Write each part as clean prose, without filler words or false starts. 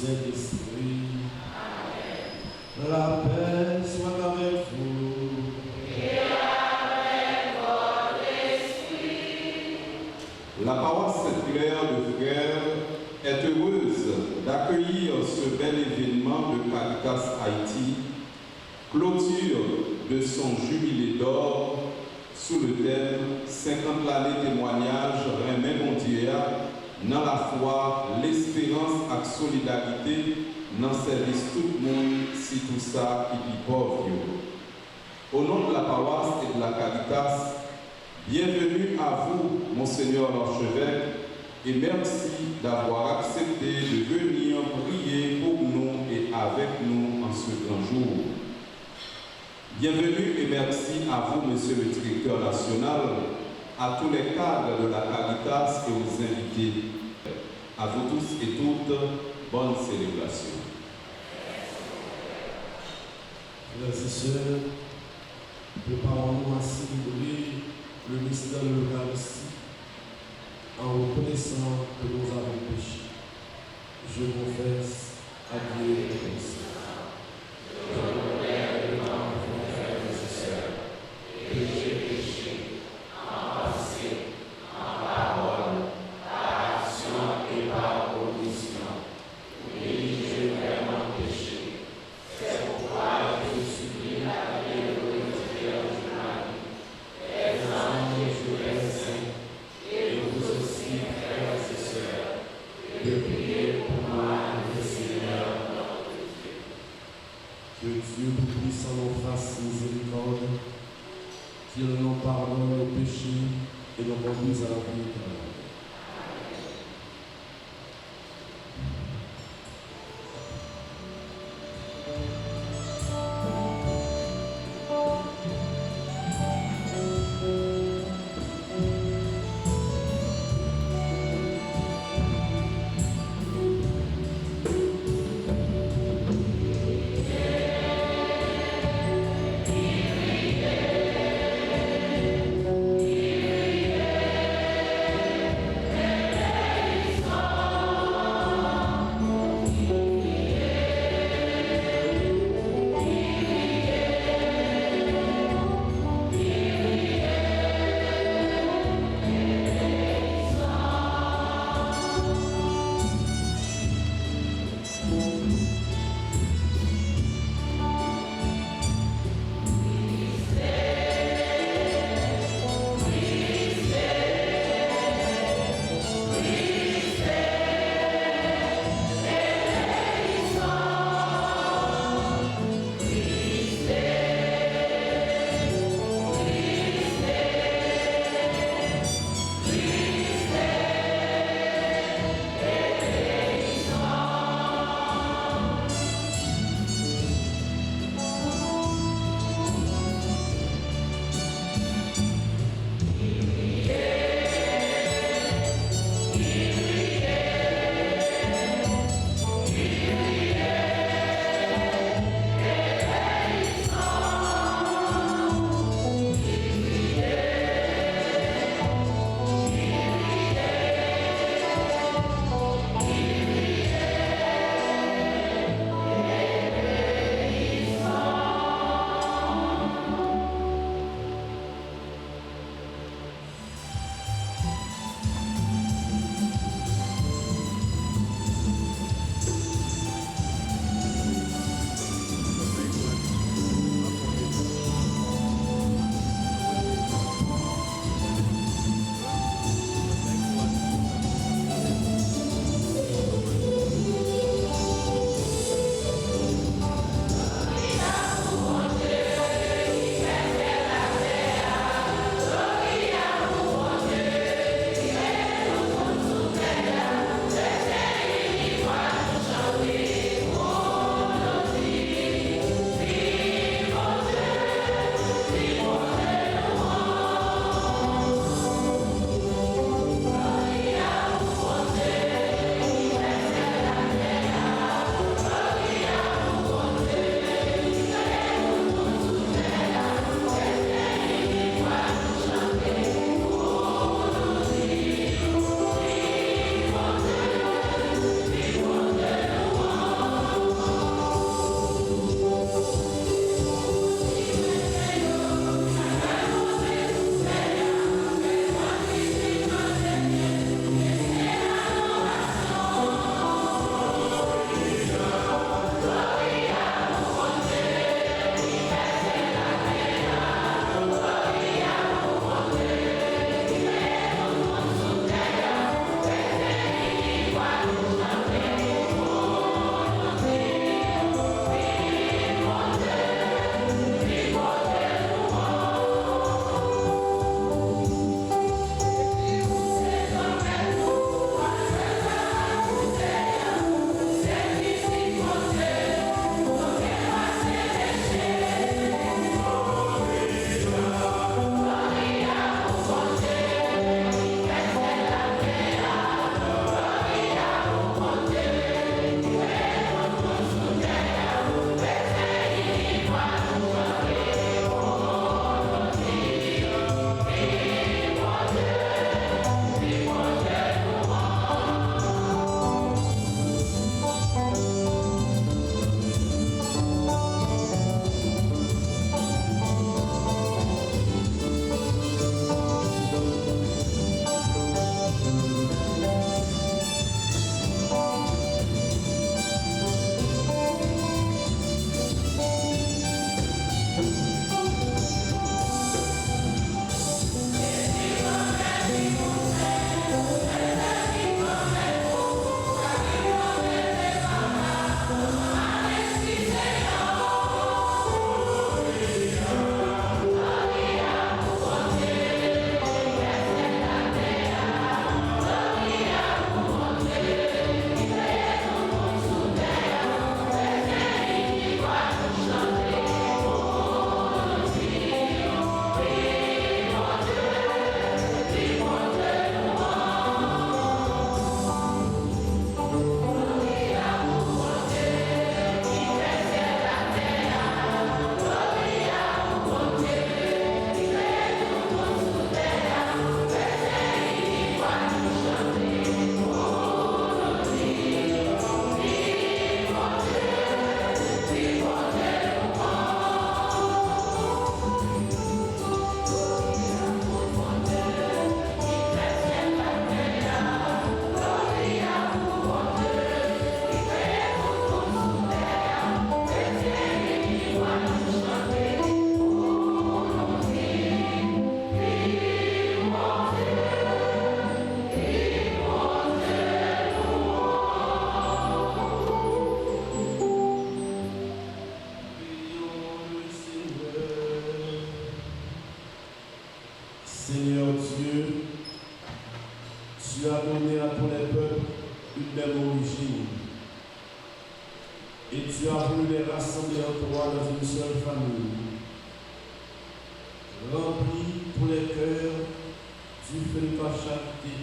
Saint-Esprit. La paix soit avec vous. Et avec votre esprit. La paroisse Sainte-Claire de Frères est heureuse d'accueillir ce bel événement de Caritas Haïti, clôture de son jubilé d'or sous le thème 50 années témoignage René Mondier dans la foi, l'espérance et la solidarité dans le service tout le monde, si tout ça et puis pauvre. Au nom de la paroisse et de la Caritas, bienvenue à vous, Monseigneur l'archevêque, et merci d'avoir accepté de venir prier pour nous et avec nous en ce grand jour. Bienvenue et merci à vous, Monsieur le Directeur national, à tous les cadres de la Caritas et aux invités. À vous tous et toutes, bonne célébration. Frères et sœurs, préparons-nous à célébrer le mystère de l'Eucharistie en reconnaissant que nous avons péché. Je confesse à Dieu et au Christ. Je reconnais devant vous, frères et sœurs, que j'ai péché en pensée, en parole, par action et par omission. Oui, j'ai vraiment péché. C'est pourquoi je supplie la prière du Marie, les anges et les saints, et vous aussi, frères et sœurs, de prier pour moi, le Seigneur notre Dieu. Que Dieu Tout-Puissant nous fasse miséricorde, qu'il nous pardonne nos péchés et nous conduise à la vie éternelle. Kyrie, Seigneur Dieu, tu as donné à tous les peuples une même origine. Et tu as voulu les rassembler en toi dans une seule famille. Remplis tous les cœurs du feu de ta charité.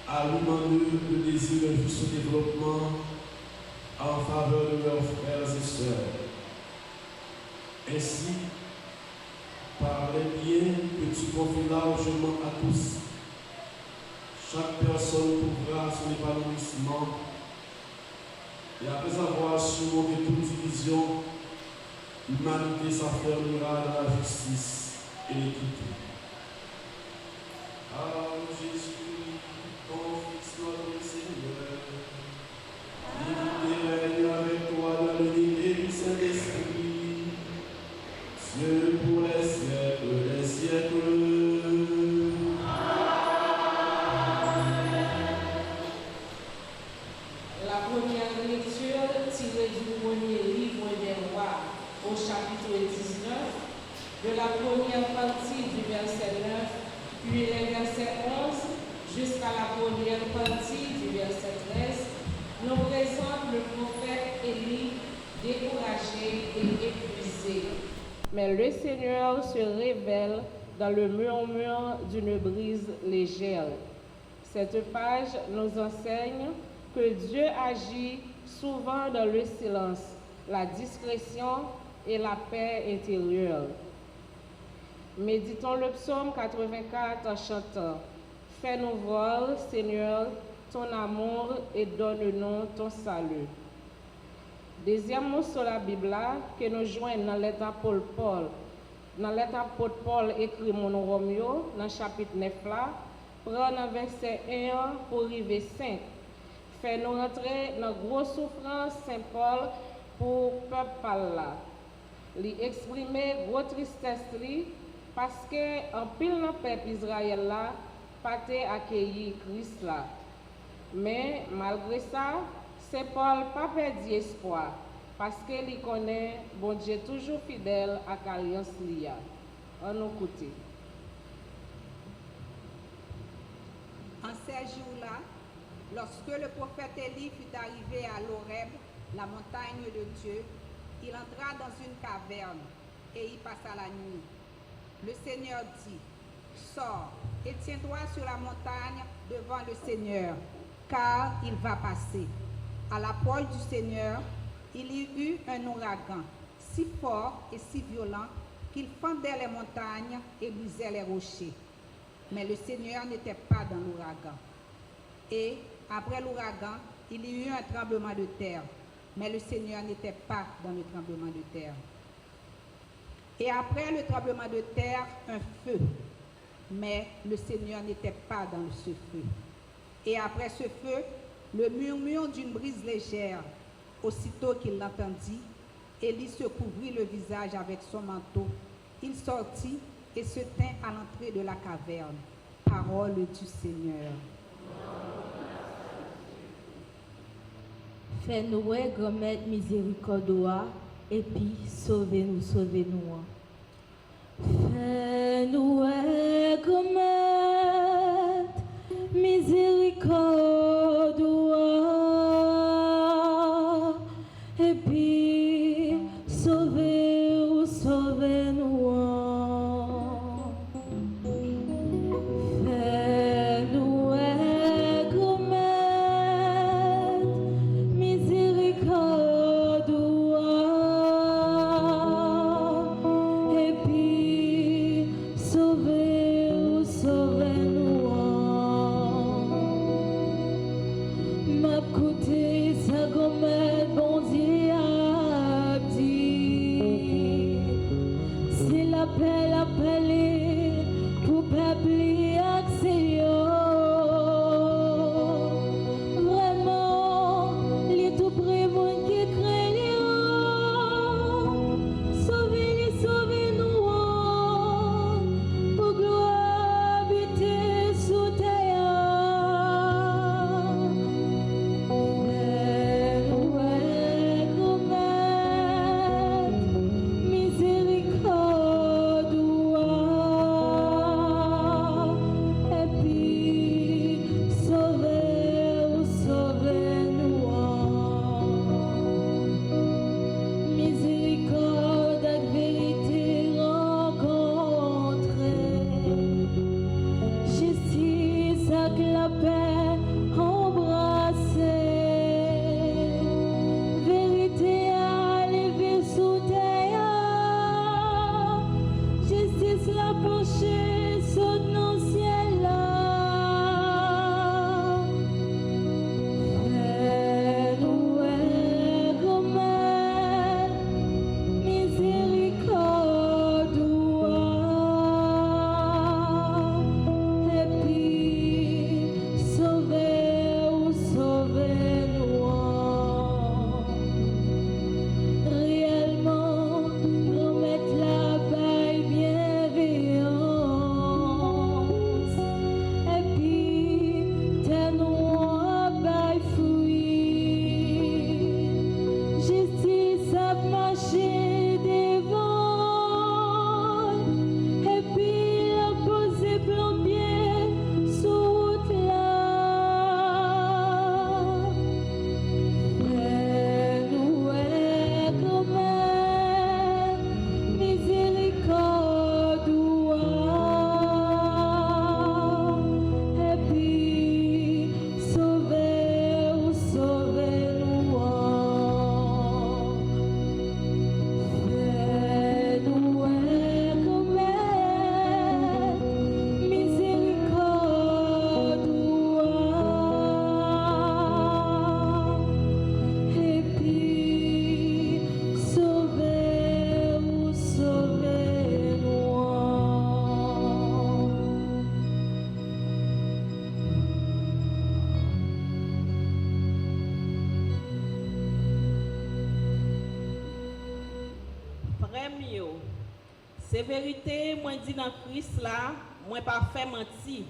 Allume en eux le désir de juste développement en faveur de leurs frères et sœurs. Ainsi, par les biens que tu confies largement à tous, chaque personne trouvera son épanouissement et après avoir surmonté toute division, l'humanité s'affermira dans la justice et l'équité. Ah, Jésus, ton Fils notre Seigneur, il règne avec toi dans l'unité du Saint-Esprit, Dieu pour les siècles des siècles. La première lecture tirée du premier livre des rois au chapitre 19, de la première partie du verset 9, puis les versets 11 jusqu'à la première partie du verset 13, nous présente le prophète Élie découragé et épuisé. Mais le Seigneur se révèle dans le murmure d'une brise légère. Cette page nous enseigne que Dieu agit souvent dans le silence, la discrétion et la paix intérieure. Méditons le psaume 84 en chantant « Fais-nous voir, Seigneur, ton amour et donne-nous ton salut ». Deuxième mot sur la Bible que nous joignons dans l'apôtre Paul. Dans l'apôtre Paul écrit mon Romeo, dans le chapitre 9 là, prendre verset 1 pour arriver 5. Fait-nous rentrer dans grosse souffrance Saint Paul pour le peuple là. Lui exprimer grosse tristesse li, parce que en pile dans peuple Israël là, pas accueilli Christ là. Mais malgré ça, Saint Paul pas perdu espoir parce qu'il connaît bon Dieu toujours fidèle à l'alliance lia. On nous écoute. En ces jours-là, lorsque le prophète Élie fut arrivé à l'Horeb, la montagne de Dieu, il entra dans une caverne et y passa la nuit. Le Seigneur dit, « Sors et tiens-toi sur la montagne devant le Seigneur, car il va passer. » À l'approche du Seigneur, il y eut un ouragan, si fort et si violent qu'il fendait les montagnes et brisait les rochers. Mais le Seigneur n'était pas dans l'ouragan. Et après l'ouragan, il y eut un tremblement de terre. Mais le Seigneur n'était pas dans le tremblement de terre. Et après le tremblement de terre, un feu. Mais le Seigneur n'était pas dans ce feu. Et après ce feu, le murmure d'une brise légère. Aussitôt qu'il l'entendit, Élie se couvrit le visage avec son manteau. Il sortit et se tint à l'entrée de la caverne. Parole du Seigneur. Fais-nous, grand-mère miséricorde, et puis sauvez-nous, sauvez-nous. Fais-nous, grand-mère miséricorde, et puis sauvez-nous, sauvez-nous. Miséricorde, yo. C'est vérité, moi dit dans Christ là, moi pas fait menti.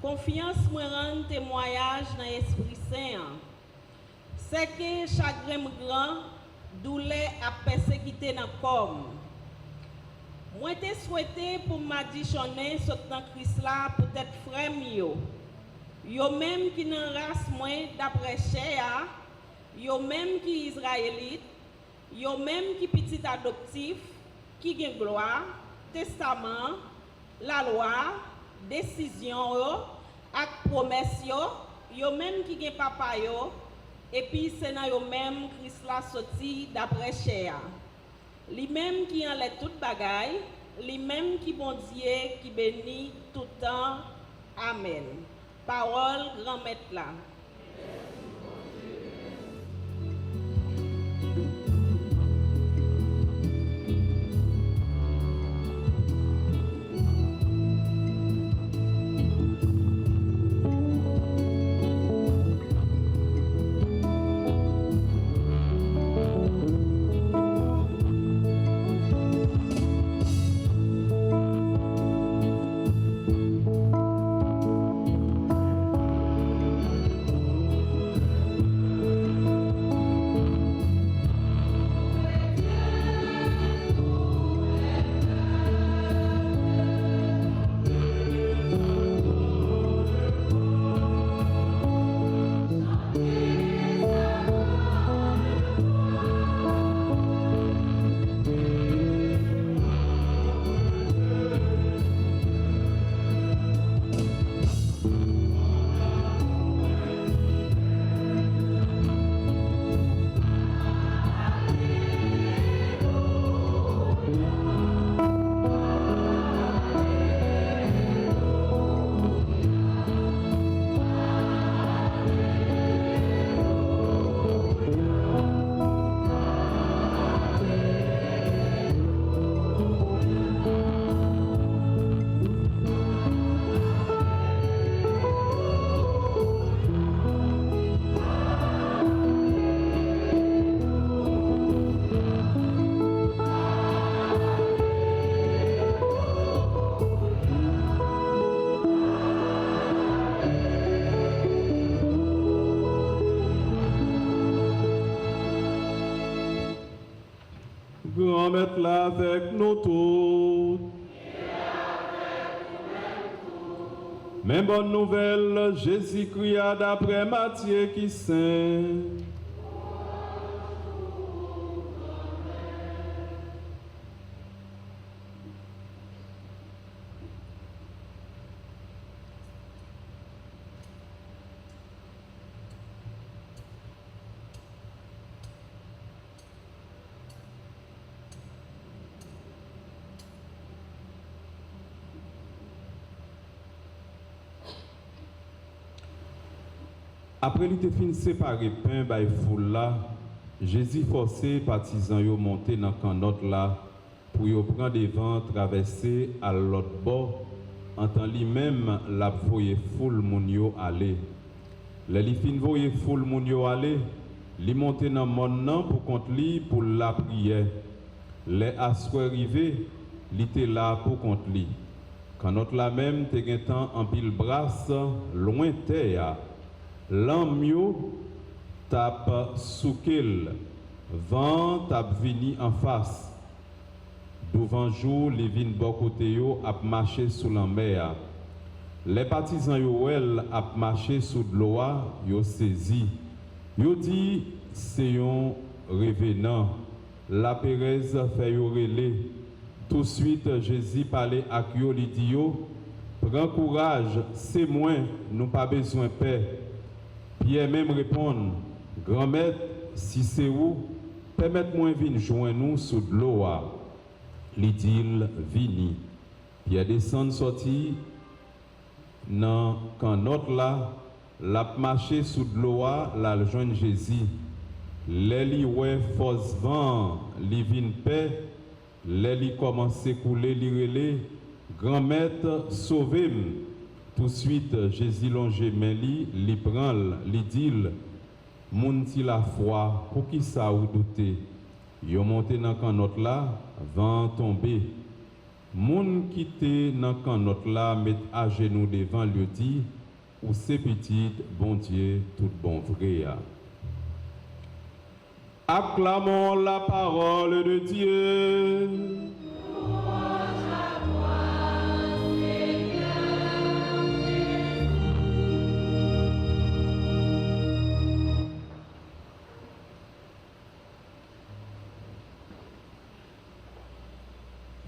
Confiance moi rend témoignage dans l'Esprit Saint. C'est que chagrin grand, douleur à persécuter dans corps. Moi te souhaité pour m'additionner sur dans Christ là peut-être frère yo. Yo même qui nan race moi d'après chair, yo même qui israélite, yo même qui petit adoptif, qui gen gloire, testament, la loi, décision yo, ak promesse yo même qui gen papa yo, et puis c'est nan yo même Christ la sorti d'après chair. Li même qui enlève toute bagaille, li même qui bon Dieu qui bénit tout temps. Amen. Parole grand maître là. Grand maître là avec nous tous. Mais bonne nouvelle, Jésus cria d'après Matthieu qui saint. Après il te fin séparé pain by foule là, Jésus forcé partisans yo monter dans canot là pour yo prendre devant traverser à l'autre bord en temps lui-même la voye foule moun yo aller. Les li fin voye foule moun yo aller, li monter dans monde nan pour contre li pour la prière. Les assoir arrivé, li était là pour contre li. Quand notre là même te gen temps en pile brasse loin terre. L'amio tape soukel, vent tape vini en face. Devant jour, les vins bon côté yo ap marché sous la mer. Les partisans yo el ap marché sous de l'eau, yo saisi. Yo dit c'est un revenant. La Pérez fait yo relé. Tout de suite Jésus parlait à yo li dit yo, prends courage, c'est moi, nous pas besoin paix. Pierre même répond, grand maître, si c'est où, permettez-moi de venir joindre nous sous de l'eau. L'idile vini. Pierre descend sorti dans quand notre là, l'a marché sous de l'eau, la joindre Jésus. Les ouais force vent, li vin paix, les commence à couler, li relé, grand maître, sauvez-moi. Tout de suite, Jésus longe main li prend, li dit, moun ti la foi, pour qui ça ou douter? Yo monté dans canotte là, vent tombé. Moun qui était dans canotte là met à genoux devant le dit, ou c'est petit, bon Dieu, tout bon vrai. Acclamons la parole de Dieu.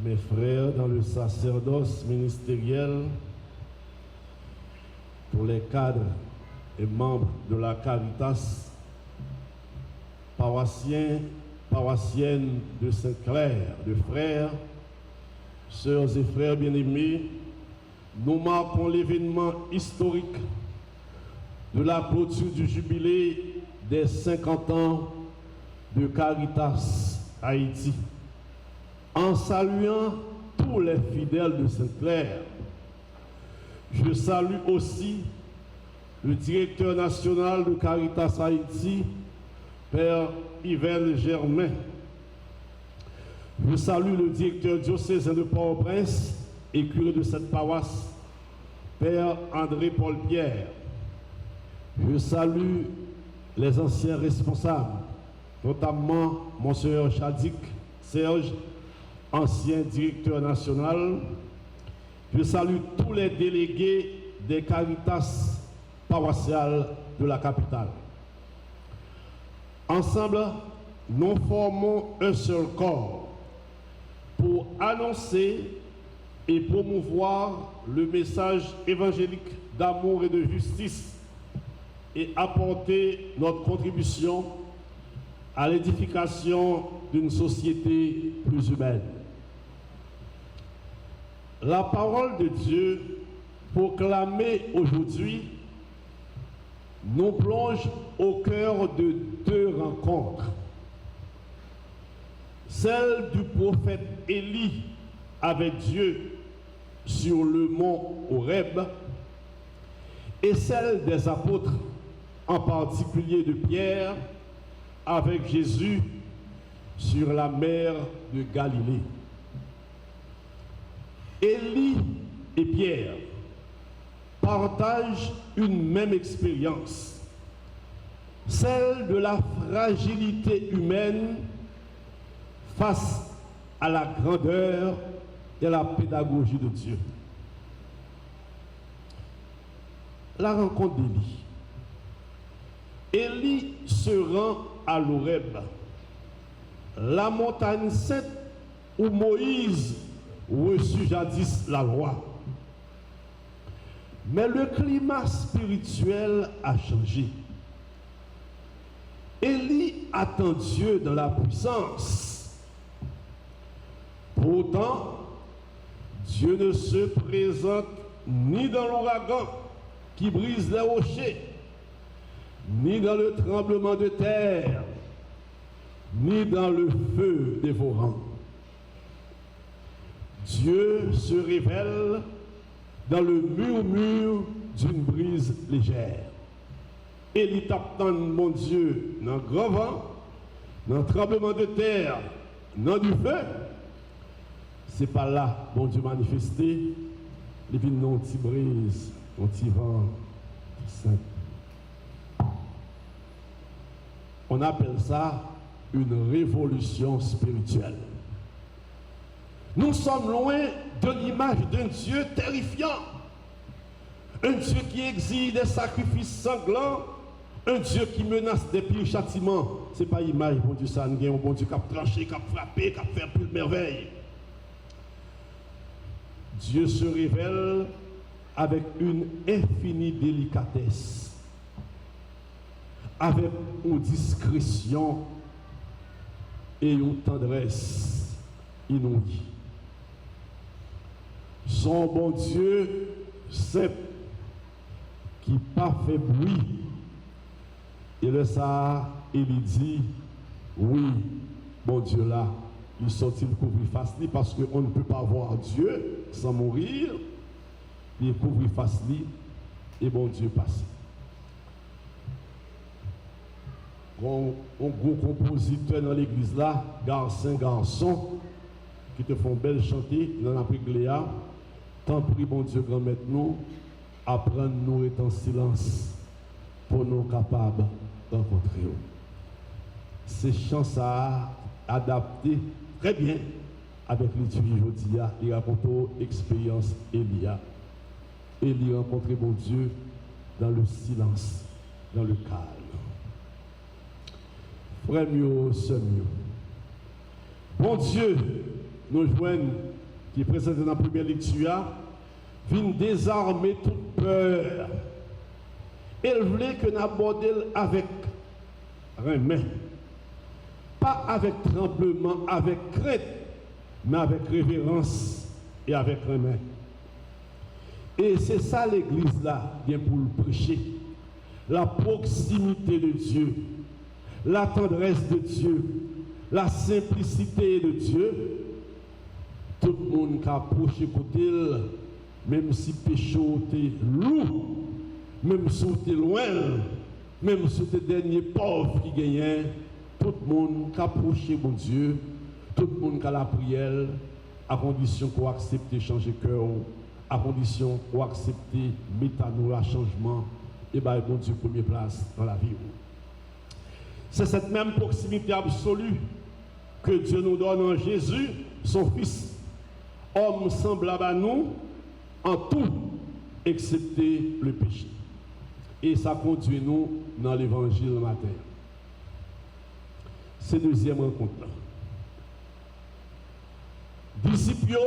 Mes frères dans le sacerdoce ministériel, pour les cadres et membres de la Caritas, paroissiens, paroissiennes de Saint-Clair, de frères, sœurs et frères bien-aimés, nous marquons l'événement historique de la clôture du jubilé des 50 ans de Caritas Haïti. En saluant tous les fidèles de Saint-Clair, je salue aussi le directeur national de Caritas Haïti, Père Yvel Germain. Je salue le directeur diocésain de Port-au-Prince et curé de cette paroisse, Père André-Paul Pierre. Je salue les anciens responsables, notamment Monseigneur Chadik Serge, ancien directeur national. Je salue tous les délégués des Caritas paroissiales de la capitale. Ensemble, nous formons un seul corps pour annoncer et promouvoir le message évangélique d'amour et de justice et apporter notre contribution à l'édification d'une société plus humaine. La parole de Dieu proclamée aujourd'hui nous plonge au cœur de deux rencontres. Celle du prophète Élie avec Dieu sur le mont Horeb et celle des apôtres, en particulier de Pierre, avec Jésus sur la mer de Galilée. Élie et Pierre partagent une même expérience, celle de la fragilité humaine face à la grandeur et à la pédagogie de Dieu. La rencontre d'Élie. Élie se rend à l'Horeb, la montagne sainte où Moïse reçut jadis la loi. Mais le climat spirituel a changé. Élie attend Dieu dans la puissance. Pourtant, Dieu ne se présente ni dans l'ouragan qui brise les rochers, ni dans le tremblement de terre, ni dans le feu dévorant. Dieu se révèle dans le murmure d'une brise légère. Élie t'attend, mon Dieu, dans le grand vent, dans le tremblement de terre, dans du feu. C'est pas là, bon Dieu manifesté, et puis non, petit brise, un petit vent, simple. On appelle ça une révolution spirituelle. Nous sommes loin de l'image d'un Dieu terrifiant, un Dieu qui exige des sacrifices sanglants, un Dieu qui menace des pires châtiments. Ce n'est pas l'image, bon Dieu, ça, nous avons un bon Dieu qui a tranché, qui a frappé, qui a fait plus de merveilles. Dieu se révèle avec une infinie délicatesse, avec une discrétion et une tendresse inouïe. Son bon Dieu simple, qui pas fait bruit, et le ça, il dit, oui, bon Dieu là, il sortit le couvrir face li parce qu'on ne peut pas voir Dieu sans mourir. Il couvrit face li et bon Dieu passe. un gros compositeur dans l'église là, garçon, qui te font belle chanter, dans la Léa. Tant prie, bon Dieu, grand maître, nous, apprendre nous être en silence pour nous capables de rencontrer. Ces chants ça adapté très bien avec l'étude aujourd'hui. Il raconte l'expérience Elia. Élie rencontrer bon Dieu dans le silence, dans le calme. Frère mieux, sœur mieux. Bon Dieu, nous joignent, qui est présenté dans la première lecture, vient désarmer toute peur. Elle voulait que nous abordions avec remède. Pas avec tremblement, avec crainte, mais avec révérence et avec remède. Et c'est ça l'église là, bien pour le prêcher. La proximité de Dieu, la tendresse de Dieu, la simplicité de Dieu. Tout le monde qui approche côté, même si péché est lourd, même si tu es loin, même si tu es le dernier pauvre qui gagne, tout le monde qui approche mon Dieu, tout le monde qui a la prière, à condition qu'on accepte de changer cœur, à condition qu'on accepte de mettre à nous un changement, et bien bon Dieu première place dans la vie. C'est cette même proximité absolue que Dieu nous donne en Jésus, son Fils, homme semblable à nous, en tout, excepté le péché. Et ça conduit nous dans l'évangile matin. C'est deuxième rencontre. Disciples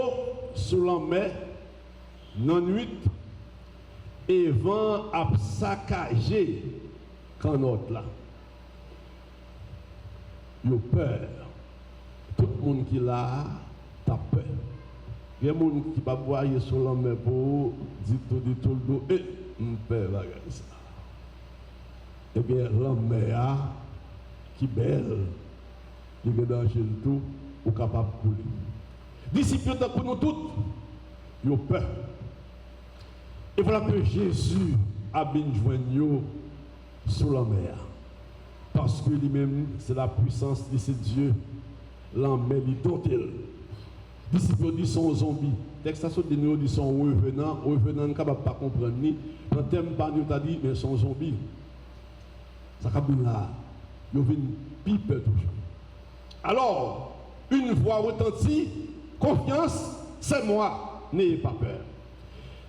sur la mer, dans nuit, et vent à saccager quand notre là. Ils ont peur. Tout le monde qui l'a, a peur. Il y a des gens qui ne peuvent pas voir sur la mer pour dire tout le dos, et on peur la ça. Eh bien, la mer qui est belle, il est dans le tout, ou capable de couler. Disciples pour nous tous, ils ont peur. Et voilà que Jésus a bien joint sur la mer. Parce que lui-même, c'est la puissance de ce Dieu. La mer, il dont il. Disciples disent sont zombies. Texte de nous dit sont revenants. Revenants, ne capable pas comprendre ni. Dans le thème, pas nous t'a dit, mais sont zombies. Ça cabine là. Ils viennent pipe toujours. Alors, une voix retentit, confiance, c'est moi, n'ayez pas peur.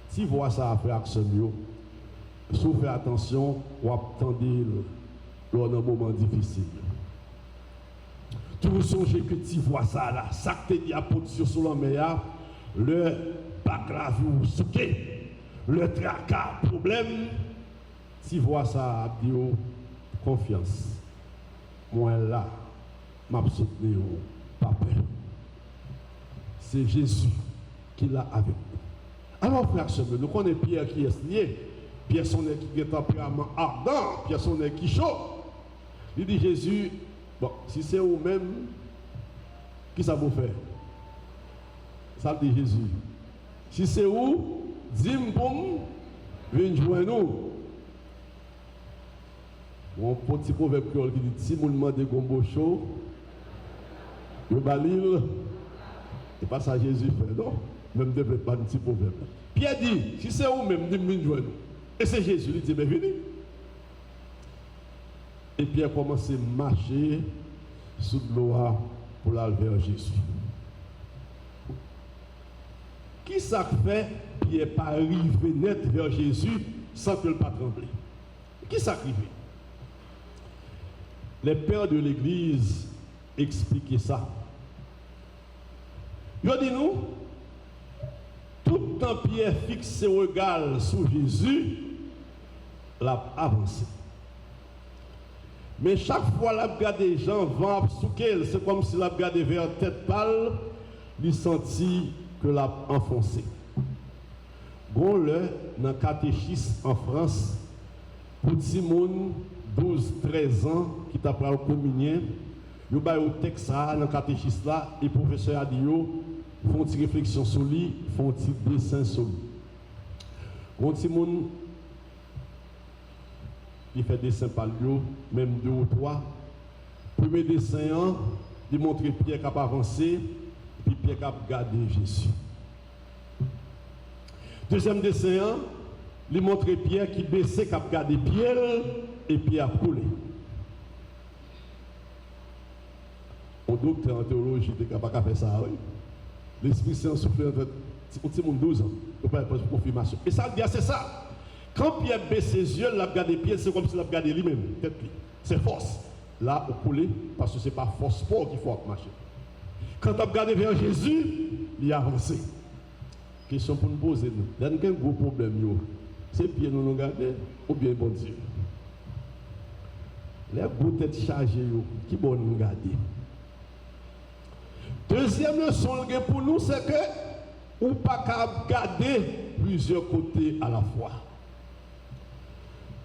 Si vous voyez ça après action, si vous faites attention, vous attendez lors d'un moment difficile. Tu vous songez que tu vois ça là, ça que tu dis à position sur la mer, le bac la vous souquez, le tracas, problème. Si vous voyez ça, Dieu, confiance. Moi là, m'a soutenu, pas peur. C'est Jésus qui l'a avec nous. Alors, frère, nous connaissons Pierre qui est lié. Pierre son est qui est tempérament ardent, Pierre son est qui chaud. Il dit Jésus, bon, si c'est vous-même, qui ça vous fait? Ça dit Jésus. Si c'est vous, dis-moi, viens joindre nous. Mon petit proverbe qui dit si vous demandez gombo chaud, le balil, c'est pas ça Jésus fait, non? Même de pas un petit proverbe. Pierre dit, si c'est vous-même, dis-moi joindre nous. Et c'est Jésus, il dit, mais venez. Et Pierre commence à marcher sous l'eau pour aller vers Jésus. Qui ça fait Pierre pas arriver net vers Jésus sans que le pas trembler? Qui ça arrive? Les pères de l'Église expliquaient ça. Ils ont dit nous, tout le temps Pierre fixe ses regards sur Jésus, l'a avancé. Mais chaque fois qu'il regarde des gens vont souquer, c'est comme s'il regardait vers tête pâle, il sentit que l'a enfoncé. Bon le dans le catéchisme en France, pour Simone 12-13 ans qui t'a parlé au communien, il y a un texte dans le catéchisme là, et le professeur a dit font une réflexion sur lui, font un dessin sur lui. Bon Simone il fait dessin par lui, même 2 ou 3. Premier dessin, il montre Pierre qui a avancé, puis Pierre qui a gardé Jésus. Deuxième dessin, il montre Pierre qui baissait, qui a gardé Pierre, et Pierre a coulé. Au docteur en théologie, il n'est pas capable de faire ça. Oui. L'Esprit Saint souffle en fait, 12 ans, il n'y a pas de confirmation. Et ça, c'est ça. Quand Pierre baisse ses yeux, il a gardé Pierre, c'est comme s'il a gardé lui-même. C'est force. Là, au coulé, parce que ce n'est pas force sport qu'il faut marcher. Quand tu as regardé vers Jésus, il a avancé. Question pour nous poser. Il y a un gros problème. C'est Pierre nous regarder ou bien bon Dieu. Les gros têtes chargées, qui bon nous regarder. Deuxième leçon pour nous, c'est que ou pas qu'à garder plusieurs côtés à la fois.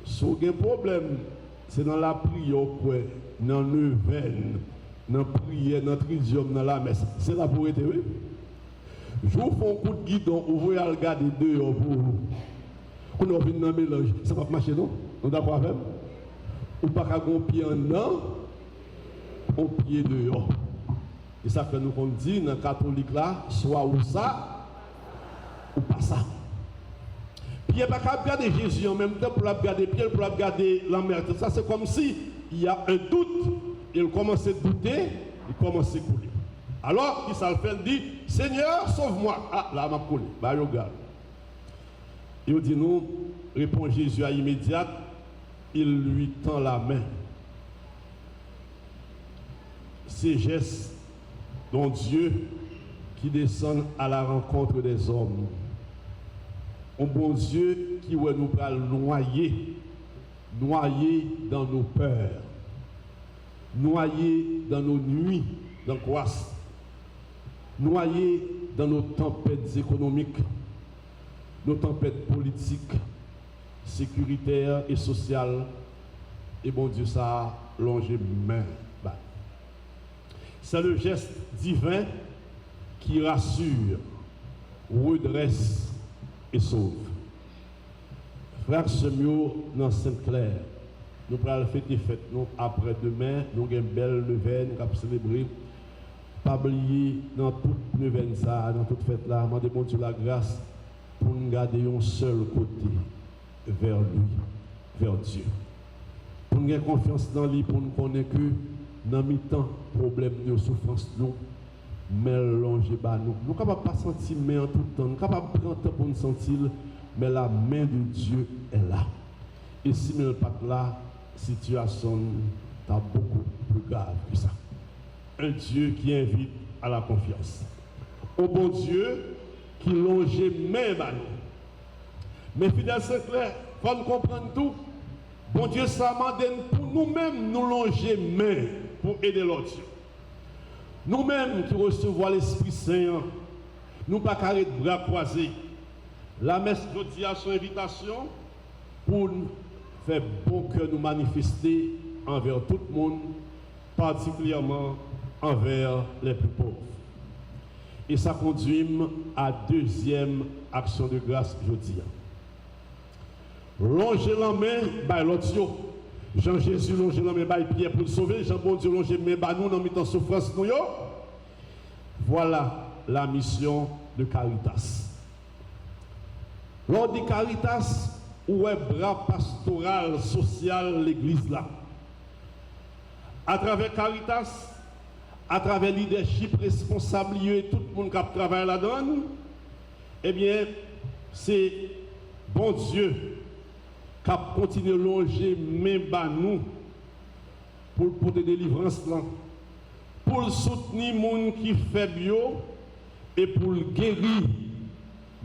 Si vous avez un problème, c'est dans la prière, dans le neuvaine, dans la prière, dans le tridium, dans la messe. C'est là pour être, oui. Je vous fais un coup de guidon, vous voyez à regarder dehors pour vous. Quand on vient dans le mélange, ça va marcher, non? On est d'accord avec? Ou pas qu'à un pied en dedans, un pied dehors. Et ça que nous on dit dans le catholique là, soit ou ça, ou pas ça. Pierre n'a pas regarder Jésus en même temps pour regarder Pierre, pour regarder la mer. Ça c'est comme si il y a un doute, il commence à douter, il commence à couler. Alors, il s'en fait, dit, Seigneur, sauve-moi. Ah, là, m'a coulé. Bah, regarde. Il dit, nous, répond Jésus à immédiat, il lui tend la main. Ces gestes dont Dieu qui descend à la rencontre des hommes. Un bon Dieu qui va nous noyer dans nos peurs, noyer dans nos nuits d'angoisse, noyer dans nos tempêtes économiques, nos tempêtes politiques, sécuritaires et sociales. Et bon Dieu, ça a longé main. C'est le geste divin qui rassure, redresse et sauve. Frère Semio, dans Sainte-Claire, nous allons fêter fête. Nous, après-demain, nous avons une belle neuvaine, nous allons célébrer. Pas oublier dans toute neuvaine, dans toute fête là, demandez bon Dieu la grâce pour nous garder un seul côté vers lui, vers Dieu. Pour nous avoir confiance dans lui, pour nous connaître que dans le temps, problème de souffrance, nous, mais longe bas nous. Nous ne sommes pas sentir main en tout temps, nous ne sommes pas prendre temps pour nous sentir, mais la main de Dieu est là. Et si nous ne sommes pas là, la situation est beaucoup plus grave que ça. Un Dieu qui invite à la confiance. Au bon Dieu qui longe main bas nous. Mais fidèles Saint-Clair, il faut nous comprendre tout. Bon Dieu, ça m'a donné pour nous-mêmes nous longer main pour aider l'autre. Nous-mêmes qui recevons l'Esprit Saint, nous pas carré de bras croisés. La messe dit à son invitation pour faire bon cœur nous manifester envers tout le monde, particulièrement envers les plus pauvres. Et ça conduit à deuxième action de grâce aujourd'hui. Longer la main, by l'autre. Jean-Jésus longer la main, by Pierre pour le sauver. Jean-Bon Dieu longer la main, by nous dans mi-temps souffrance. Voilà la mission de Caritas. Lors de Caritas, où est bras pastoral, social, l'église là. À travers Caritas, à travers leadership responsable et tout le monde qui travaille là-dedans, eh bien, c'est bon Dieu qui a continué à longer main bas nous pour porter délivrance là, pour soutenir les gens qui fait bio et pour guérir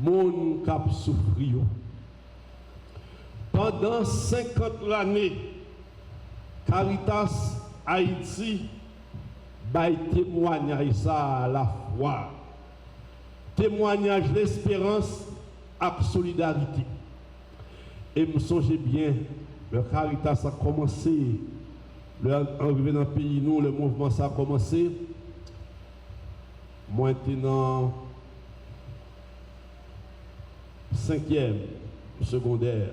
les gens qui ont souffert. Pendant 50 années, Caritas Haïti bail témoignage ça à la foi, témoignage d'espérance et solidarité. Et me songez bien, le Caritas a commencé, arrivé dans le pays, nous, le mouvement ça a commencé. Maintenant, 5e secondaire.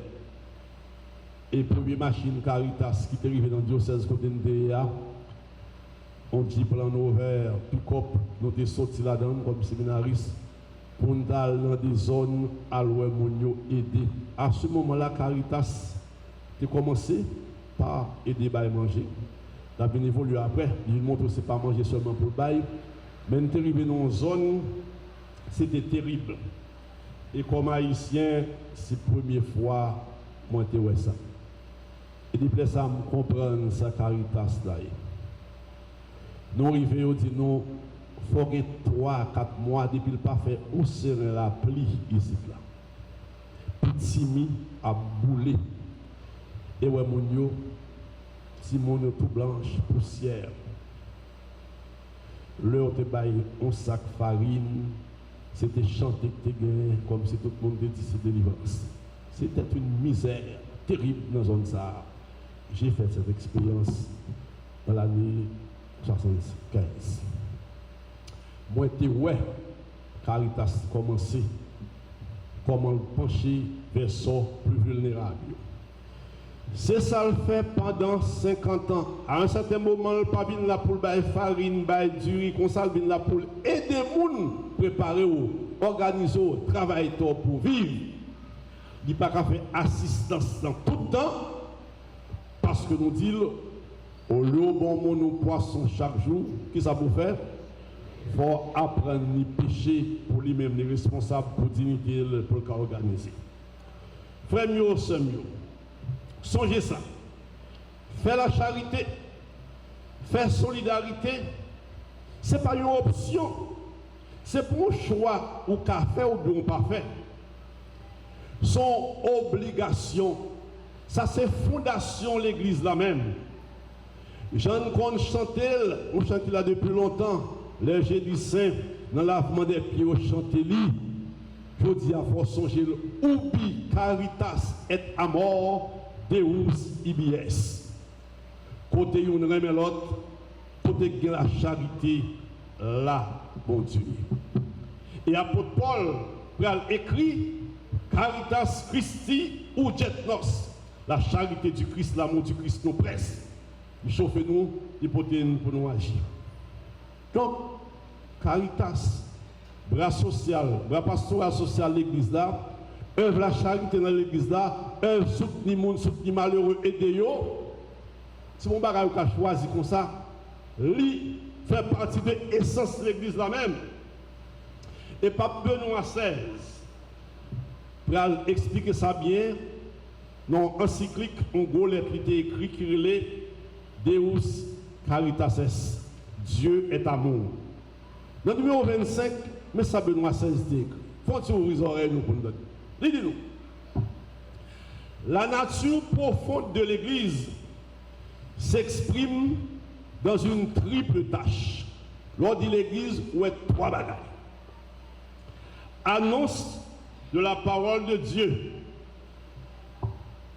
Et première machine Caritas qui est arrivée dans le diocèse côté de on dit plan ouvert, pick-up, nous sommes sortis là-dedans comme séminaristes pour nous aller dans des zones à l'ouest nous aider. À ce moment-là, Caritas a commencé par aider à manger. La bien évolué après, il montre que ce n'est pas manger seulement pour le bail, mais nous sommes arrivés dans une zone, c'était terrible. Et comme haïtien, c'est la première fois que moi je ça. Et depuis ça, je comprends ça Caritas là. Nous arrivons, dit nous, il faut que 3-4 mois depuis le pas fait où c'est la pluie ici là. Petit mi a boulé. Et ouais mon yo, si mon tout blanche, poussière. L'heure te baille un sac farine, c'était chanter que t'es gagné comme si tout le monde était ici délivrance. C'était une misère terrible dans zone ça. J'ai fait cette expérience dans l'année 75. Moi, j'étais ouais, Caritas commencé, comment pencher vers ceux plus vulnérables. C'est ça le fait pendant 50 ans. À un certain moment, le pas vient là pour bailler farine, bailler du riz, comme ça vient là pour aider les gens préparer, organiser, travailler pour vivre. Il n'y a pas qu'à faire assistance dans tout le temps, parce que nous disons, au lieu de bon nous poisson chaque jour, qu'est-ce que ça vous faire? Il faut apprendre à pêcher pour lui-même, les responsables pour dignité pour le cas organisé. Frère mieux, sœur mieux. Songez ça. Faire la charité, faire solidarité, ce n'est pas une option. C'est pour un choix ou qu'à faire ou bien pas faire. Son obligation. Ça c'est fondation l'église là même. Jean qu'on chantait, on chante là depuis longtemps. Les jeudis saints, dans lavement des pieds, on chante li. Je dis à faut songer ubi caritas et amor deus ibs. Côté une remet l'autre, côté la charité là, bon Dieu. Et apôtre Paul a écrit Caritas Christi ou Jetnos, la charité du Christ, l'amour du Christ nous presse. Il chauffe nous, il pour nous agir. Donc, Caritas, bras social, bras pastoral social de l'église là, œuvre la charité dans l'église là, œuvre soutenir les gens, soutenir malheureux, aider eux. Si mon bagage a choisi comme ça, lui fait partie de l'essence de l'église là même. Et Pape Benoît XVI, pour expliquer ça bien, dans l'encyclique, on gros lettre qui était écrit qui relève Deus Caritas est. Dieu est amour. Dans le numéro 25, mais ça Benoît XVI dit, faut-il ouvrir les oreilles nous pour nous donner. Dis-nous. La nature profonde de l'Église s'exprime dans une triple tâche. Lors de l'Église, où est trois bagailles. Annonce de la parole de Dieu.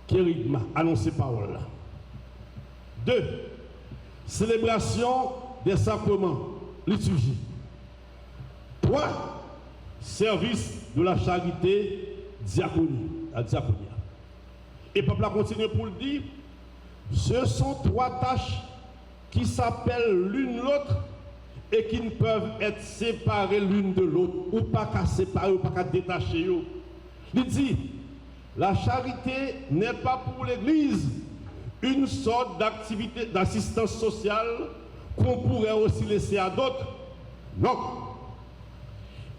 Kérigma, annoncer parole. 2. Célébration des sacrements, liturgie. 3. Service de la charité, diaconie, la diaconie. Et le peuple a continué pour le dire, ce sont trois tâches qui s'appellent l'une l'autre et qui ne peuvent être séparées l'une de l'autre, ou pas qu'à séparer, ou pas qu'à détacher. Il dit, la charité n'est pas pour l'Église une sorte d'activité d'assistance sociale qu'on pourrait aussi laisser à d'autres. Non.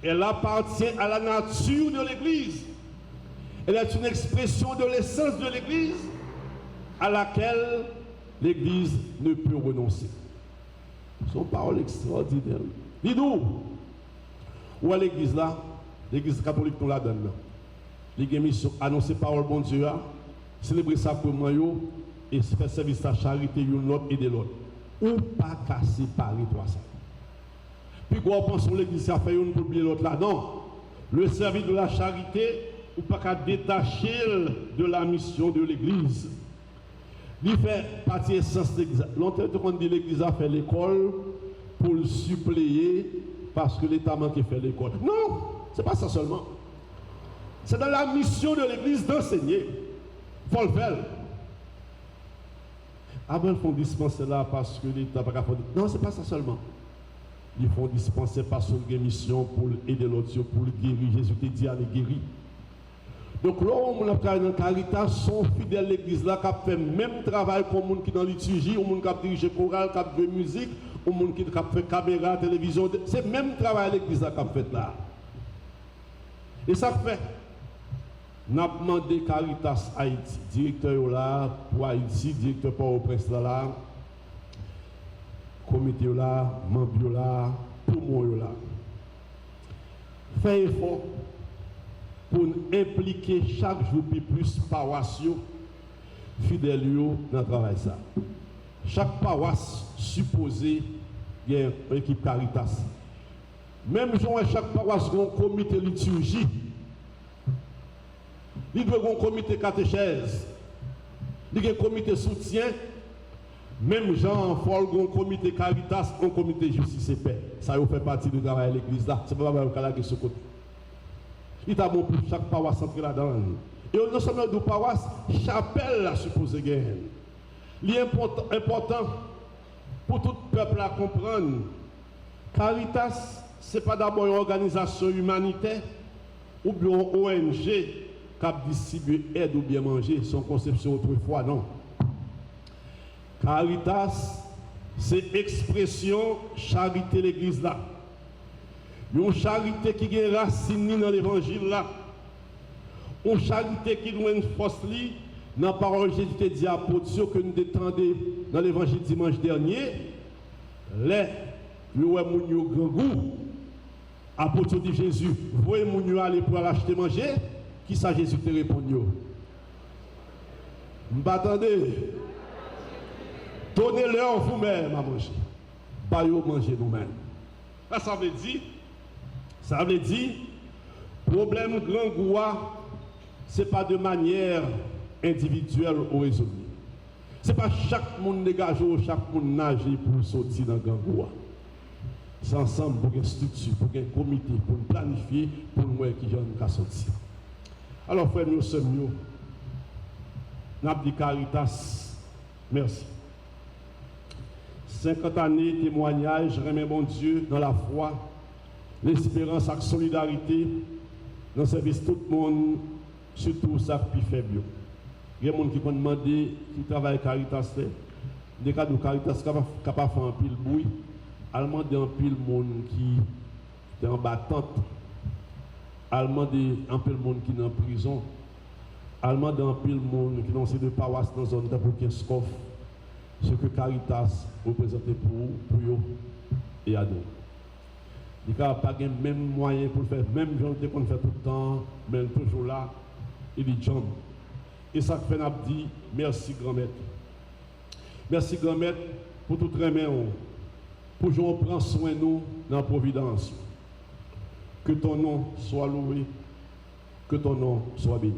Elle appartient à la nature de l'Église. Elle est une expression de l'essence de l'Église à laquelle l'Église ne peut renoncer. Son parole extraordinaire. Dis-nous, où est l'Église là? L'Église catholique nous la donne. L'Église annoncer parole bon Dieu, célébrer ça pour moi et faire service à la charité une l'autre et de l'autre. Ou pas qu'à séparer toi ça. Puis quand on pense sur l'Église, ça fait une pour oublier l'autre là. Non. Le service de la charité, ou pas qu'à détacher de la mission de l'Église. Il fait partie essence de l'Église. Longtemps, on dit l'Église a fait l'école pour le suppléer parce que l'État manque de faire l'école. Non, ce n'est pas ça seulement. C'est dans la mission de l'Église d'enseigner. Il faut le faire. Avant, ils font dispenser là parce que l'État n'a pas fait. Non, ce n'est pas ça seulement. Ils font dispenser parce que une mission pour aider l'autre, pour le guérir. Jésus te dit à le guérir. Donc là, on a travaillé dans Caritas, sont fidèles à l'église là, qui fait le même travail que les gens qui sont dans la liturgie, les gens qui ont dirigé le choral, qui ont fait musique, les gens qui ont fait caméra, télévision. C'est le même travail à l'église là qui a fait là. Et ça fait. Nous avons demandé Caritas Haïti, directeur là, pour Haïti, directeur pour au prince là, comité là, membre là, tout le monde là. Fait effort pour nous impliquer chaque jour plus paroissiaux fidèles dans le travail ça. Chaque paroisse supposée il y a une équipe Caritas. Même chaque paroisse a un comité liturgie. Il doit avoir un comité catéchèse. Il y a un comité soutien. Même Jean, il faut un comité Caritas, un comité justice et paix. Ça fait partie du travail de l'église là. C'est pas mal que ce côté. Il a bon pour chaque paroisse entrer là-dedans. Et non seulement de paroisse, chapelle la supposée gagner. Il est important pour tout le peuple à comprendre. Caritas, ce n'est pas d'abord une organisation humanitaire ou bien une ONG qui a distribué aide ou bien manger, son conception autrefois, non. Caritas, c'est expression charité l'église là. Une charité qui a racine dans l'évangile là. Une charité qui doit une force dans la parole de Jésus dit à l'apôtre que nous détendons dans l'évangile dimanche dernier. Les Mounio grand goût. Apôtre dit Jésus, voyez Mounio aller pour l'acheter manger. Qui ça Jésus te répondu? M'attendez. Donnez-leur vous-même à manger. Baillez manger nous-mêmes. Ça veut dire, problème grand goût, ce n'est pas de manière individuelle ou résolue. Ce n'est pas chaque monde dégagé ou chaque monde nager pour sortir dans le grand goût. C'est ensemble pour une structure, pour un comité, pour planifier, pour nous qui j'en sortir. Alors, frère, nous sommes nous. Nous avons dit Caritas, merci. 50 années, témoignage, remet mon Dieu dans la foi, l'espérance et la solidarité, dans le service de tout le monde, surtout ça qui est plus faible. Il y a des gens qui ont demandé qui travaille Caritas, des cas de Caritas qui n'ont pas fait un pile bruit, allemand un pile monde qui est en battante, allemand un pile monde qui est en prison, allemand un pile monde qui est dans ces paroisses dans la zone de Burkina-Faso. Ce que Caritas représente pour eux et à nous. Il n'y a pas de même moyen pour le faire, même gens qu'on fait tout le temps, mais toujours là, il dit John. Et ça fait n'a dit merci grand-mère. Merci grand-mère pour tout remettre, pour que on prend soin de nous dans la providence. Que ton nom soit loué, que ton nom soit béni.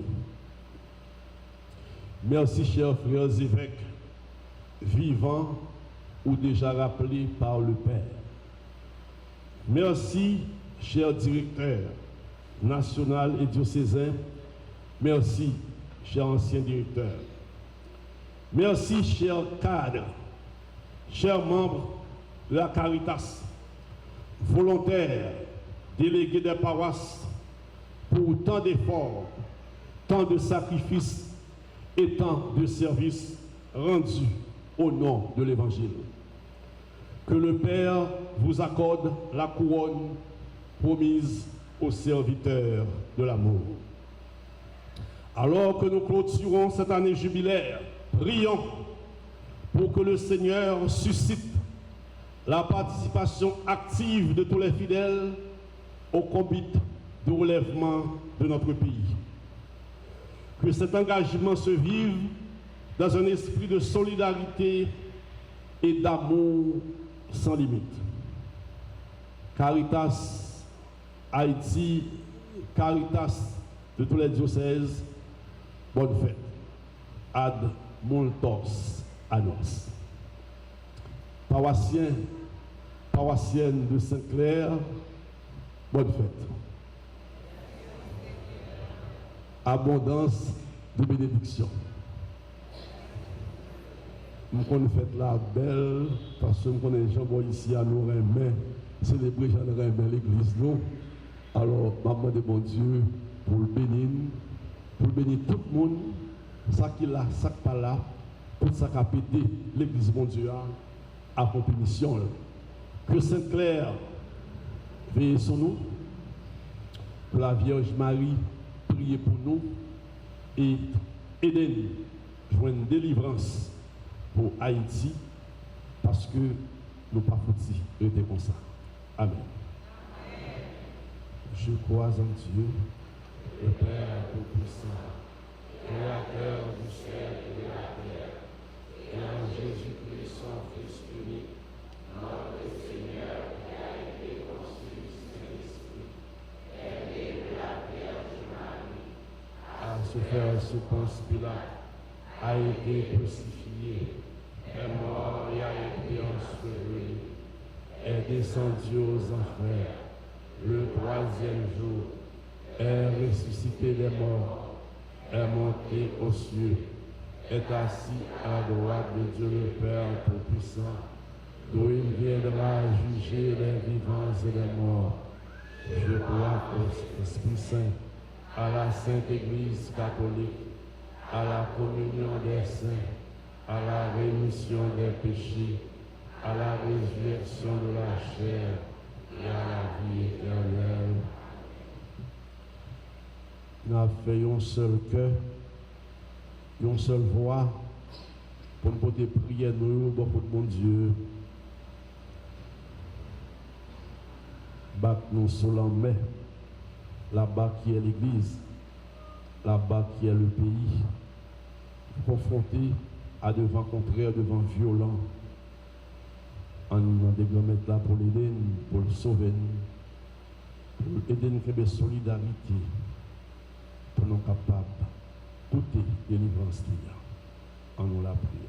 Merci chers frères évêques, vivants ou déjà rappelés par le Père. Merci, cher directeur national et diocésain. Merci, cher ancien directeur. Merci, chers cadres, chers membres de la Caritas, volontaires, délégués des paroisses, pour tant d'efforts, tant de sacrifices et tant de services rendus au nom de l'Évangile. Que le Père vous accorde la couronne promise aux serviteurs de l'amour. Alors que nous clôturons cette année jubilaire, prions pour que le Seigneur suscite la participation active de tous les fidèles au combat de relèvement de notre pays. Que cet engagement se vive dans un esprit de solidarité et d'amour sans limite. Caritas Haïti, Caritas de tous les diocèses, bonne fête. Ad multos annos. Paroissiens, paroissiennes de Saint-Clair, bonne fête. Abondance de bénédiction. Je connais fête la belle parce que je connais Jean ici à nous remet, célébrer Jean remet l'église nous. Alors, maman de bon Dieu, pour le bénir tout le monde, ça qui là, ça qui pas là, tout ça qui a pété l'église bon Dieu a accompli mission. Que Sainte-Claire veille sur nous, que la Vierge Marie prie pour nous et aidez-nous à jouer une délivrance pour Haïti parce que nous pas foutus de comme ça. Amen. Je crois en Dieu, le Père Tout-Puissant, Créateur du ciel et de la terre, et en Jésus-Christ, son Fils unique, notre Seigneur, qui a été conçu du Saint-Esprit, est né de la Vierge Marie, a souffert sous Ponce Pilate, a été crucifié, est mort et a été enseveli, est descendu aux enfers, le troisième jour, est ressuscité des morts, est monté aux cieux, est assis à droite de Dieu le Père Tout-Puissant, d'où il viendra juger les vivants et les morts. Je crois au Esprit Saint, à la Sainte Église catholique, à la communion des saints, à la rémission des péchés, à la résurrection de la chair et à la vie éternelle. Nous avons fait un seul cœur, une seule voix pour nous porter prière nous, beaucoup de mon Dieu. Bac nous sur la main, là-bas qui est l'église, là-bas qui est le pays, confronté à devant contraire, devant violent. En nous mettre là pour l'aider, pour le sauver, pour aider nous créer solidarité, pour nous capables de toute délivrance. En nous la prière.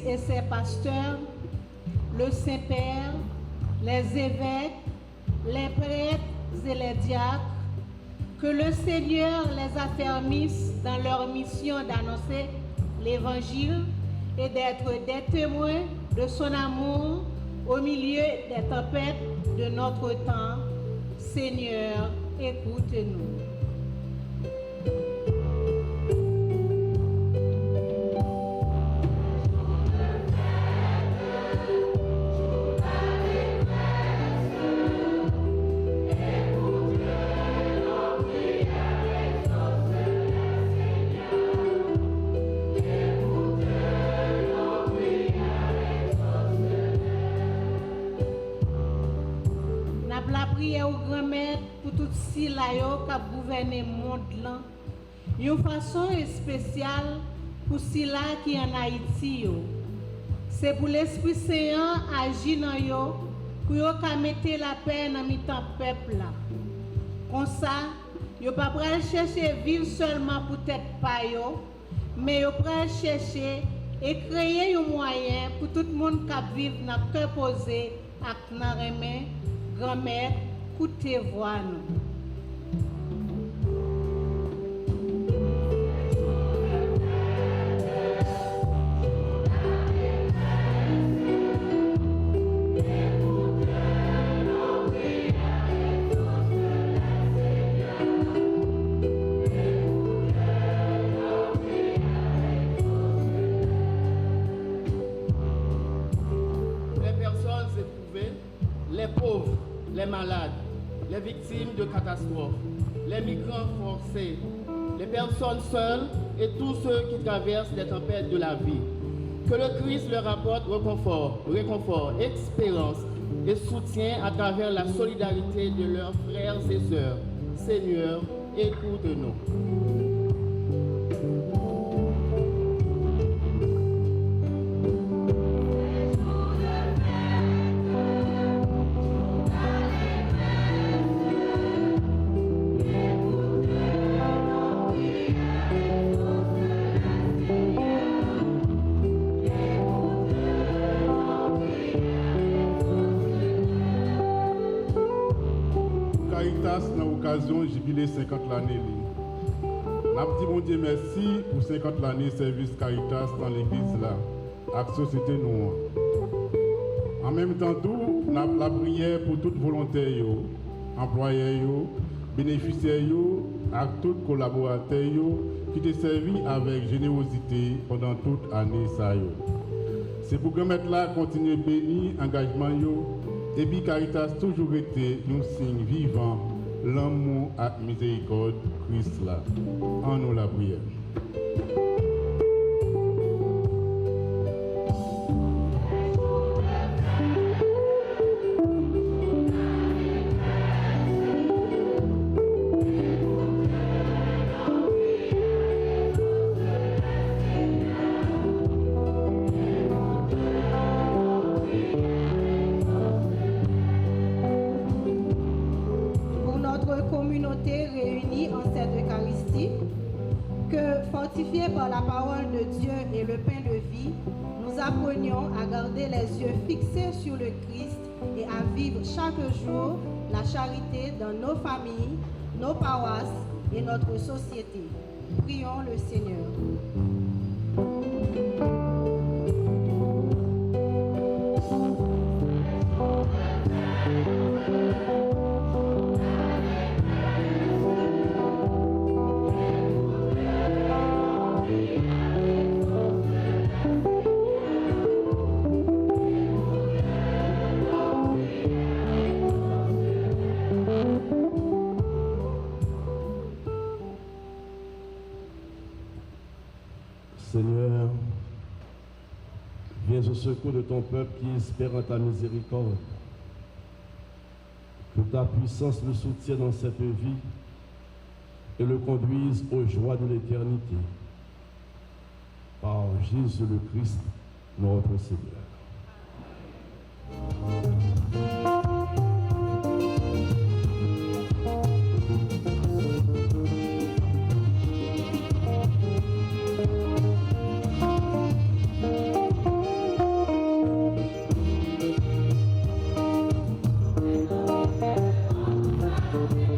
Et ses pasteurs, le Saint-Père, les évêques, les prêtres et les diacres, que le Seigneur les affermisse dans leur mission d'annoncer l'Évangile et d'être des témoins de son amour au milieu des tempêtes de notre temps. Seigneur, écoute-nous. Si la yo k'ap gouverner monde là, une façon spéciale pour si là qui en Haïti yo. C'est pour l'Esprit Saint agir dans yo pour yo ka mettre la paix dans mi-temps peuple là. Comme ça, yo pas pral chercher vivre seulement pour tête pa yo, mais yo pral chercher et créer un moyen pour tout le monde qui vivre dans cœur posé ak nan remè grand-mère écoutez voix nous. Écoutez nos prières. les malades, les victimes de catastrophes, les migrants forcés, les personnes seules et tous ceux qui traversent les tempêtes de la vie. Que le Christ leur apporte réconfort, espérance et soutien à travers la solidarité de leurs frères et sœurs. Seigneur, écoute-nous. Dans l'occasion du jubilé 50 l'année. Nous bon Dieu merci pour 50 l'année service Caritas dans l'église là, avec la société nous. En même temps, nous avons la prière pour tous volontaires, employés, bénéficiaires et tous collaborateurs qui ont servi avec générosité pendant toute l'année. C'est pour que mettre là continue bénir engagement et puis Caritas toujours été un signe vivant, l'amour et miséricorde Christ là. En nous la prière. Réunis en cette Eucharistie, que fortifiés par la parole de Dieu et le pain de vie, nous apprenions à garder les yeux fixés sur le Christ et à vivre chaque jour la charité dans nos familles, nos paroisses et notre société. Prions le Seigneur. Seigneur, viens au secours de ton peuple qui espère en ta miséricorde. Que ta puissance le soutienne dans cette vie et le conduise aux joies de l'éternité. Par Jésus le Christ, notre Seigneur. Amen.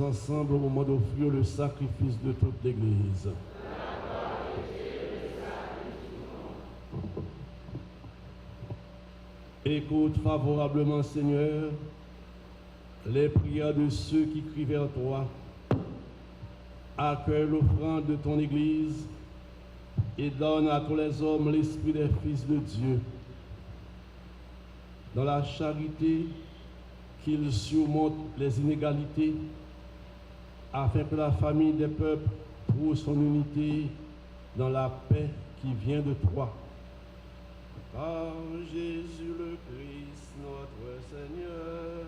ensemble au moment d'offrir le sacrifice de toute l'Église. Écoute favorablement, Seigneur, les prières de ceux qui crient vers toi. Accueille l'offrande de ton Église et donne à tous les hommes l'esprit des fils de Dieu. Dans la charité, qu'ils surmontent les inégalités, afin que la famille des peuples trouve son unité dans la paix qui vient de toi. Par Jésus le Christ, notre Seigneur.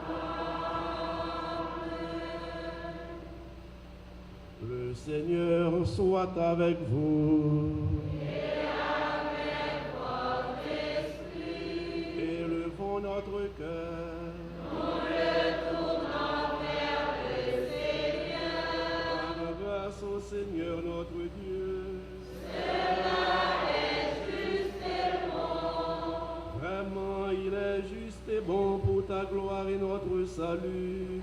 Amen. Le Seigneur soit avec vous. Et avec votre esprit. Élevons notre cœur. Nous le tournons vers le Seigneur. Rendons grâce au Seigneur notre Dieu. Vraiment, il est juste et bon pour ta gloire et notre salut,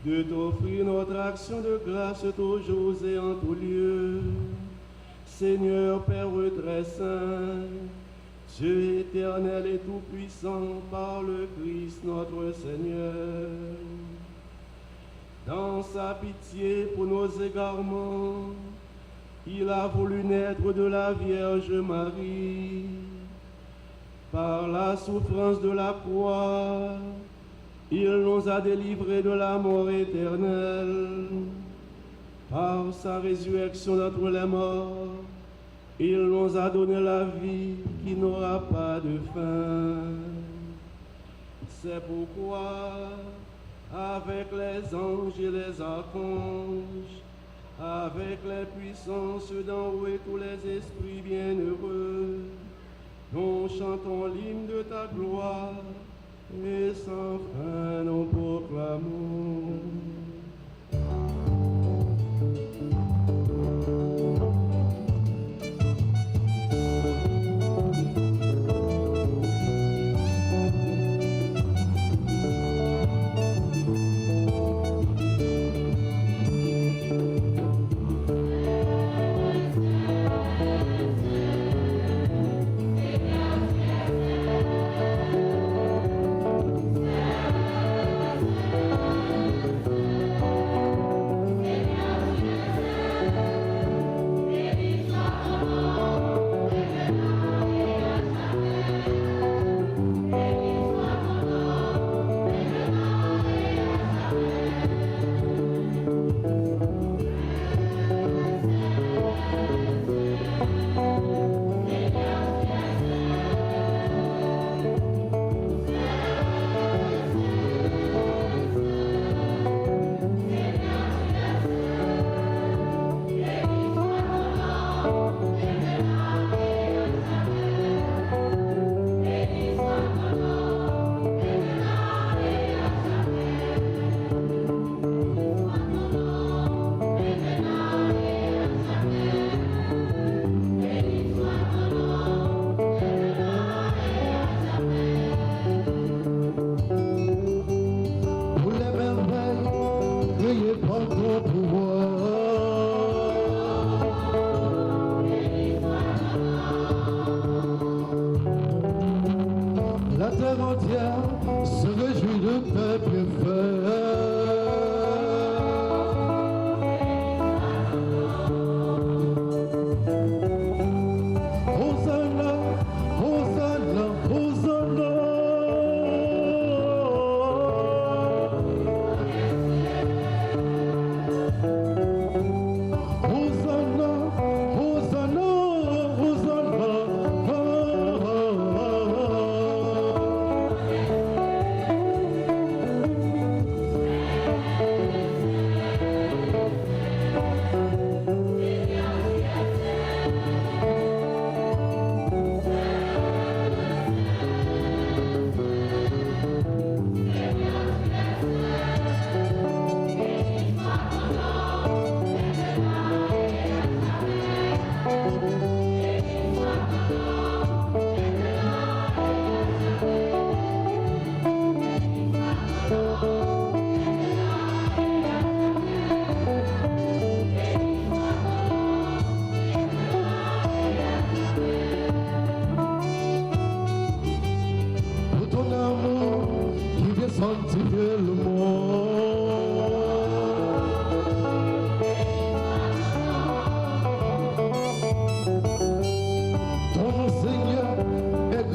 de t'offrir notre action de grâce toujours et en tout lieu. Seigneur Père très saint, Dieu éternel et tout-puissant, par le Christ notre Seigneur. Dans sa pitié pour nos égarements, il a voulu naître de la Vierge Marie. Par la souffrance de la croix, il nous a délivrés de la mort éternelle. Par sa résurrection d'entre les morts, il nous a donné la vie qui n'aura pas de fin. C'est pourquoi, avec les anges et les archanges, avec les puissances d'en haut et tous les esprits bienheureux, nous chantons l'hymne de ta gloire et sans fin nous proclamons.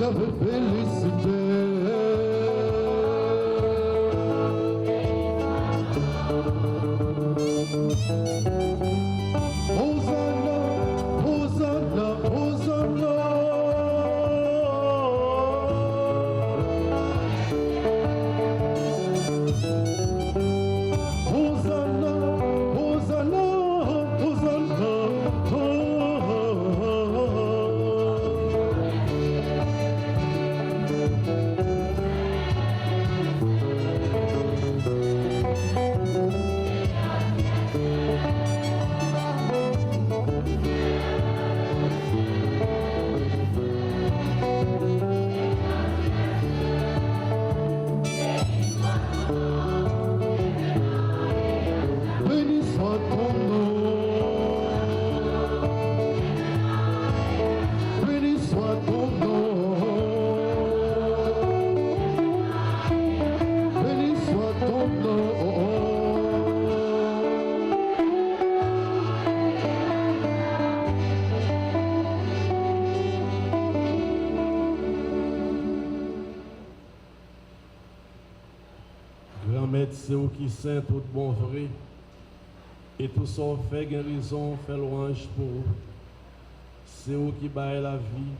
je veux féliciter. Hosanna, Hosanna, Hosanna. Hosanna, Hosanna, Hosanna. Béni soit ton nom. Béni soit ton nom. Béni soit ton nom. Grand maître, c'est vous qui saint, tout bon vrai. Et tout ça fait guérison, fait louange pour vous. C'est vous qui baillez la vie.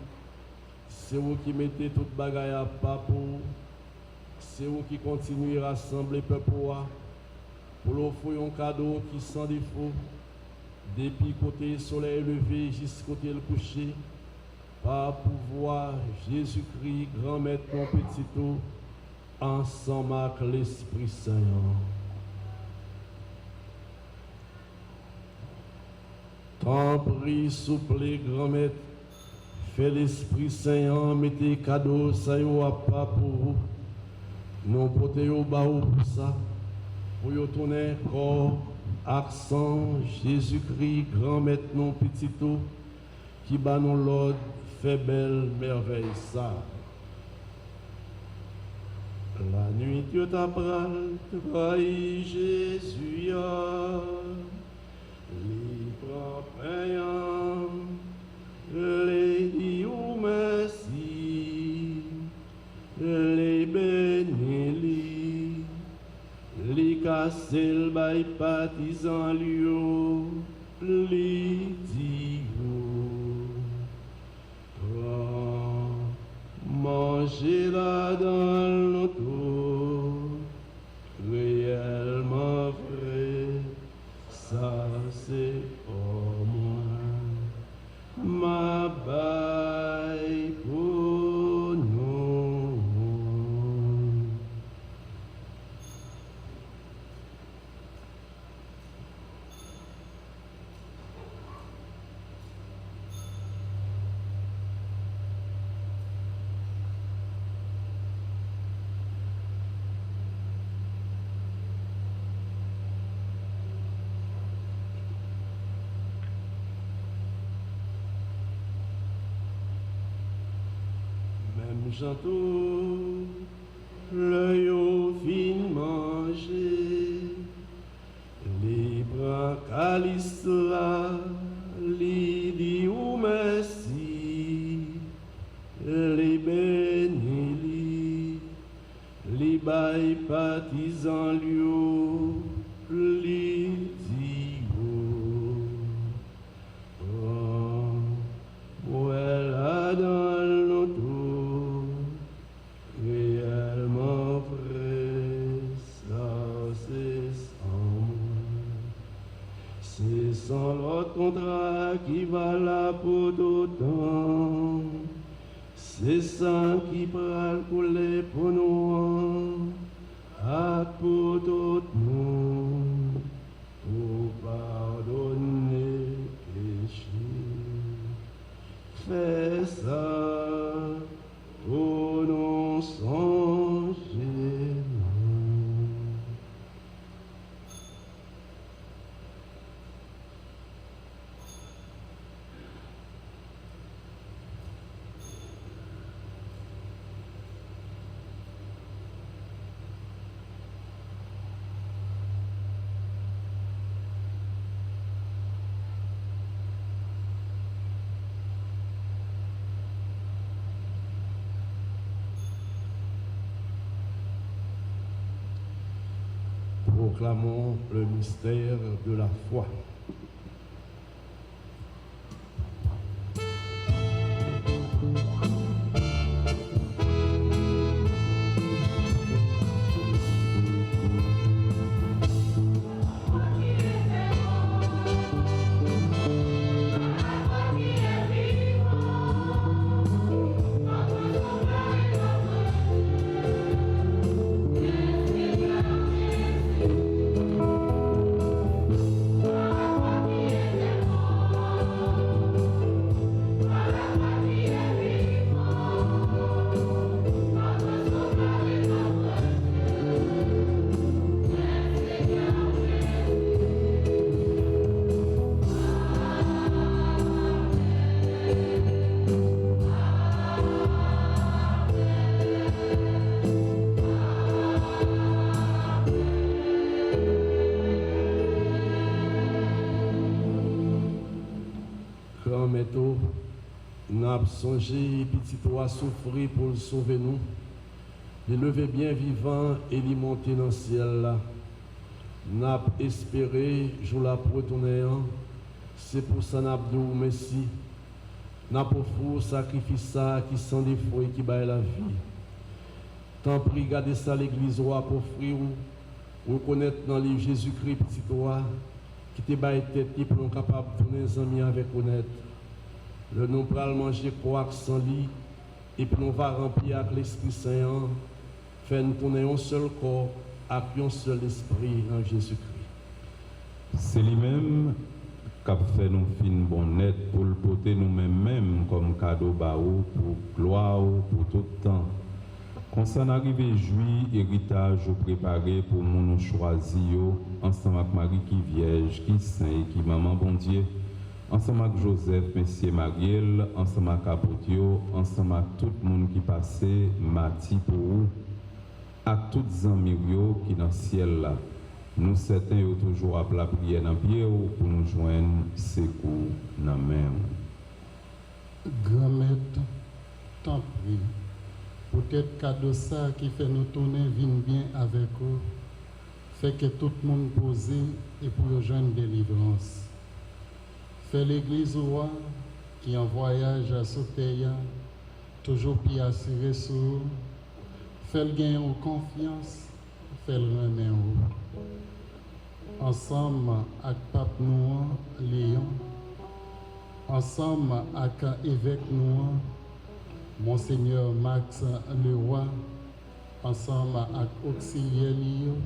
C'est vous qui mettez toute bagaille à pas pour vous. C'est vous qui continuez à rassembler le peuple pour l'offrir un cadeau qui sans défaut. Depuis côté soleil levé jusqu'à côté le coucher. Par pouvoir Jésus-Christ, grand maître, mon petit tout, ensemble avec l'Esprit Saint. Tant prie, souple, grand maître, fait l'Esprit Saint, mettez cadeau, ça y a pas pour vous. Nous portez au bas pour ça, pour y tourner corps, accent, Jésus-Christ, grand maître, non petit tout, qui bat nous l'ordre, fait belle merveille ça. La nuit Dieu t'a trahi Jésus, les bras payants, les dit ou merci, les bénis, les casser le bail partisan lieu, les dit manger là dans l'auto, réellement vrai, ça c'est pour moi, ma baille pour nous. J'entends l'œil au fin manger, les bras calices là, les dit ou merci, les bénis, les bails partisans lieu, les dit voilà dans l'auto. Réellement vrai, ça c'est sans moi. C'est sans l'autre contrat qui va là pour tout temps. C'est ça qui pral couler pour nous, à pour tout monde, pour pardonner péché. Fais ça pour nous songer. proclamons le mystère de la foi. N'a songé petit toi souffrir pour le sauver nous. Les lever bien vivant et les monter dans le ciel là. N'a espéré jour la retourner. C'est pour ça n'a nous merci. N'a pour fou sacrifice ça qui sans défaut et qui baille la vie. Tant prie garder ça l'église pour offrir ou reconnaître dans le livre Jésus-Christ petit toi qui te baille tête qui pour nous capable de tourner les amis avec honnête. Le nous pral manger quoi sans lit et puis nous va remplir avec l'Esprit Saint, faire nous tourner un seul corps avec un seul esprit en Jésus-Christ. C'est lui-même qui a fait nous fin bonnet pour le porter nous-mêmes comme cadeau baou pour gloire pour tout le temps. Quand ça arrive juillet, héritage préparé pour nous choisir ensemble avec Marie qui vierge, qui saint, qui maman bon Dieu. Ensemble avec Joseph, Monsieur Mariel, ensemble avec Apotio, ensemble avec tout le monde qui passait, Mati pour vous, avec tous les amis qui dans le ciel là. Nous certains sont toujours à la prière dans le pied pour nous joindre secours dans la main. Grand-mère, tant pis. Peut-être cadeau ça qui fait nous tourner bien avec vous, fait que tout le monde pose et pour rejoindre délivrance. Fait l'église roi qui en voyage à Soteya, toujours plus assuré sur vous. Fait le gain en confiance, fait le remet en ensemble avec Pape Noir, Léon, ensemble avec évêque Noir, Monseigneur Max Leroy, ensemble avec auxiliaire Lio,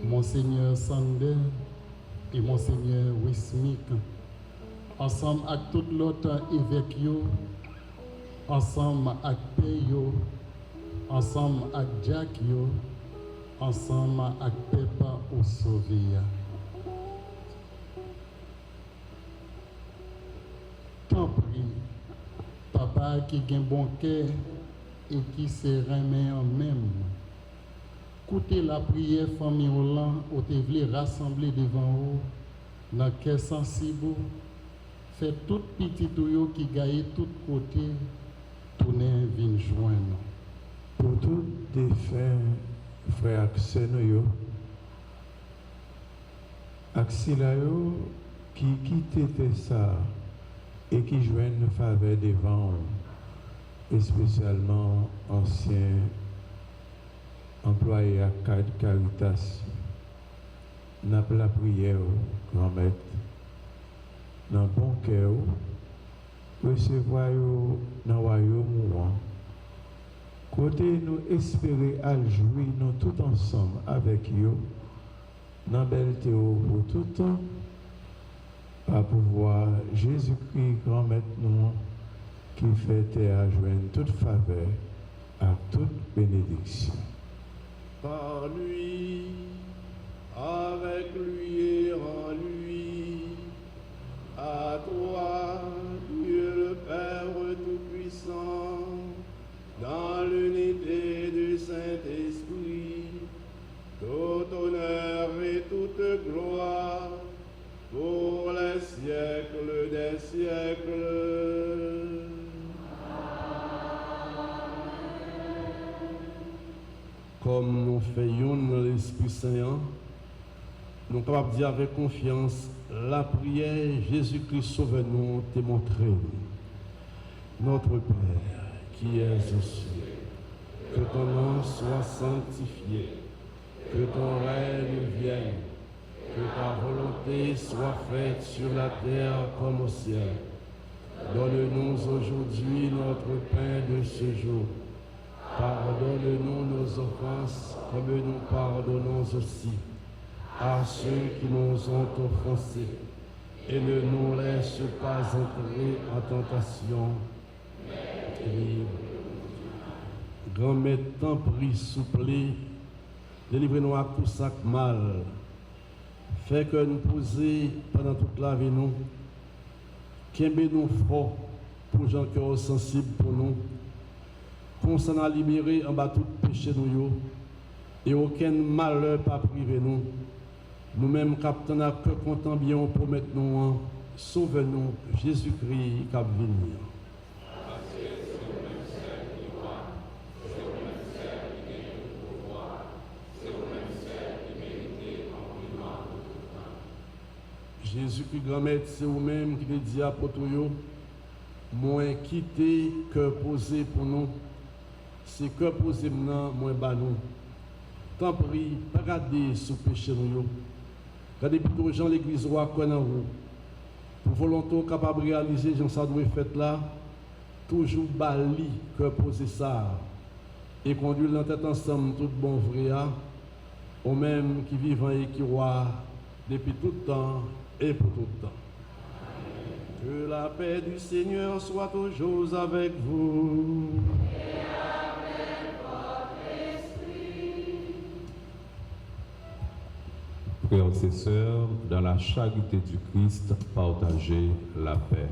Monseigneur Sander et Monseigneur Wismik, ensemble avec tout l'autre évêque, ensemble avec Peyo, ensemble avec Jack, ensemble avec Pepa ou Sovia. Tant pis, papa qui a un bon cœur et qui se remet en même. Écoutez la prière famille Hollande, où te voulez rassembler devant vous, dans le cœur sensible, fait tout petit tuyau qui gagne tout côté, tourner vin joindre. Pour tous les frères Axenoyo, Axilayo qui quittait ça et qui joignent faveur devant, et spécialement anciens employés à Caritas, n'a pas la prière, grand-maître, dans bon cœur, recevoir dans le royaume. Côté nous espérer à jouir nous tout ensemble avec eux, dans belle théo pour tout temps, à pouvoir Jésus-Christ, grand-maître nous, qui fait à joindre toute faveur, à toute bénédiction. Par lui, avec lui et en lui, à toi, Dieu le Père Tout-Puissant, dans l'unité du Saint-Esprit, tout honneur et toute gloire, pour les siècles des siècles. comme nous faisons dans l'Esprit Saint, nous sommes capables de dire avec confiance, la prière Jésus-Christ sauve-nous, t'es montré. Notre Père, qui es aux cieux, que ton nom soit sanctifié, que ton règne vienne, que ta volonté soit faite sur la terre comme au ciel. Donne-nous aujourd'hui notre pain de ce jour. Pardonne-nous nos offenses, comme nous pardonnons aussi à ceux qui nous ont offensés. Et ne nous laisse pas entrer en tentation. Grand-mère, t'en prie, souple, délivrez-nous à tout sac mal. Fais que nous poser pendant toute la vie, nous. Qu'aimez-nous fort pour gens qui sont sensibles pour nous. Qu'on s'en a libéré en bas tout péché nous. Et aucun malheur pas privé nous. Nous-mêmes, capitaine, que content bien promettre nous, sauve-nous, Jésus-Christ, qui va venir. Jésus-Christ, grand-mère, c'est vous-même qui dit à Potoyo, moins quitté que posé pour nous, c'est que posé maintenant, moins bas nous. Tant pis, pas garder sous péché nous. Regardez plutôt Jean l'église roi quoi dans vous. Pour volonté capable de réaliser, Jean ça doit faire là, toujours bali que poser ça. Et conduire dans tête ensemble tout bon vrai, au même qui vivant et qui roi depuis tout le temps et pour tout le temps. Que la paix du Seigneur soit toujours avec vous. Et avec votre esprit. Frères et sœurs, dans la charité du Christ, partagez la paix.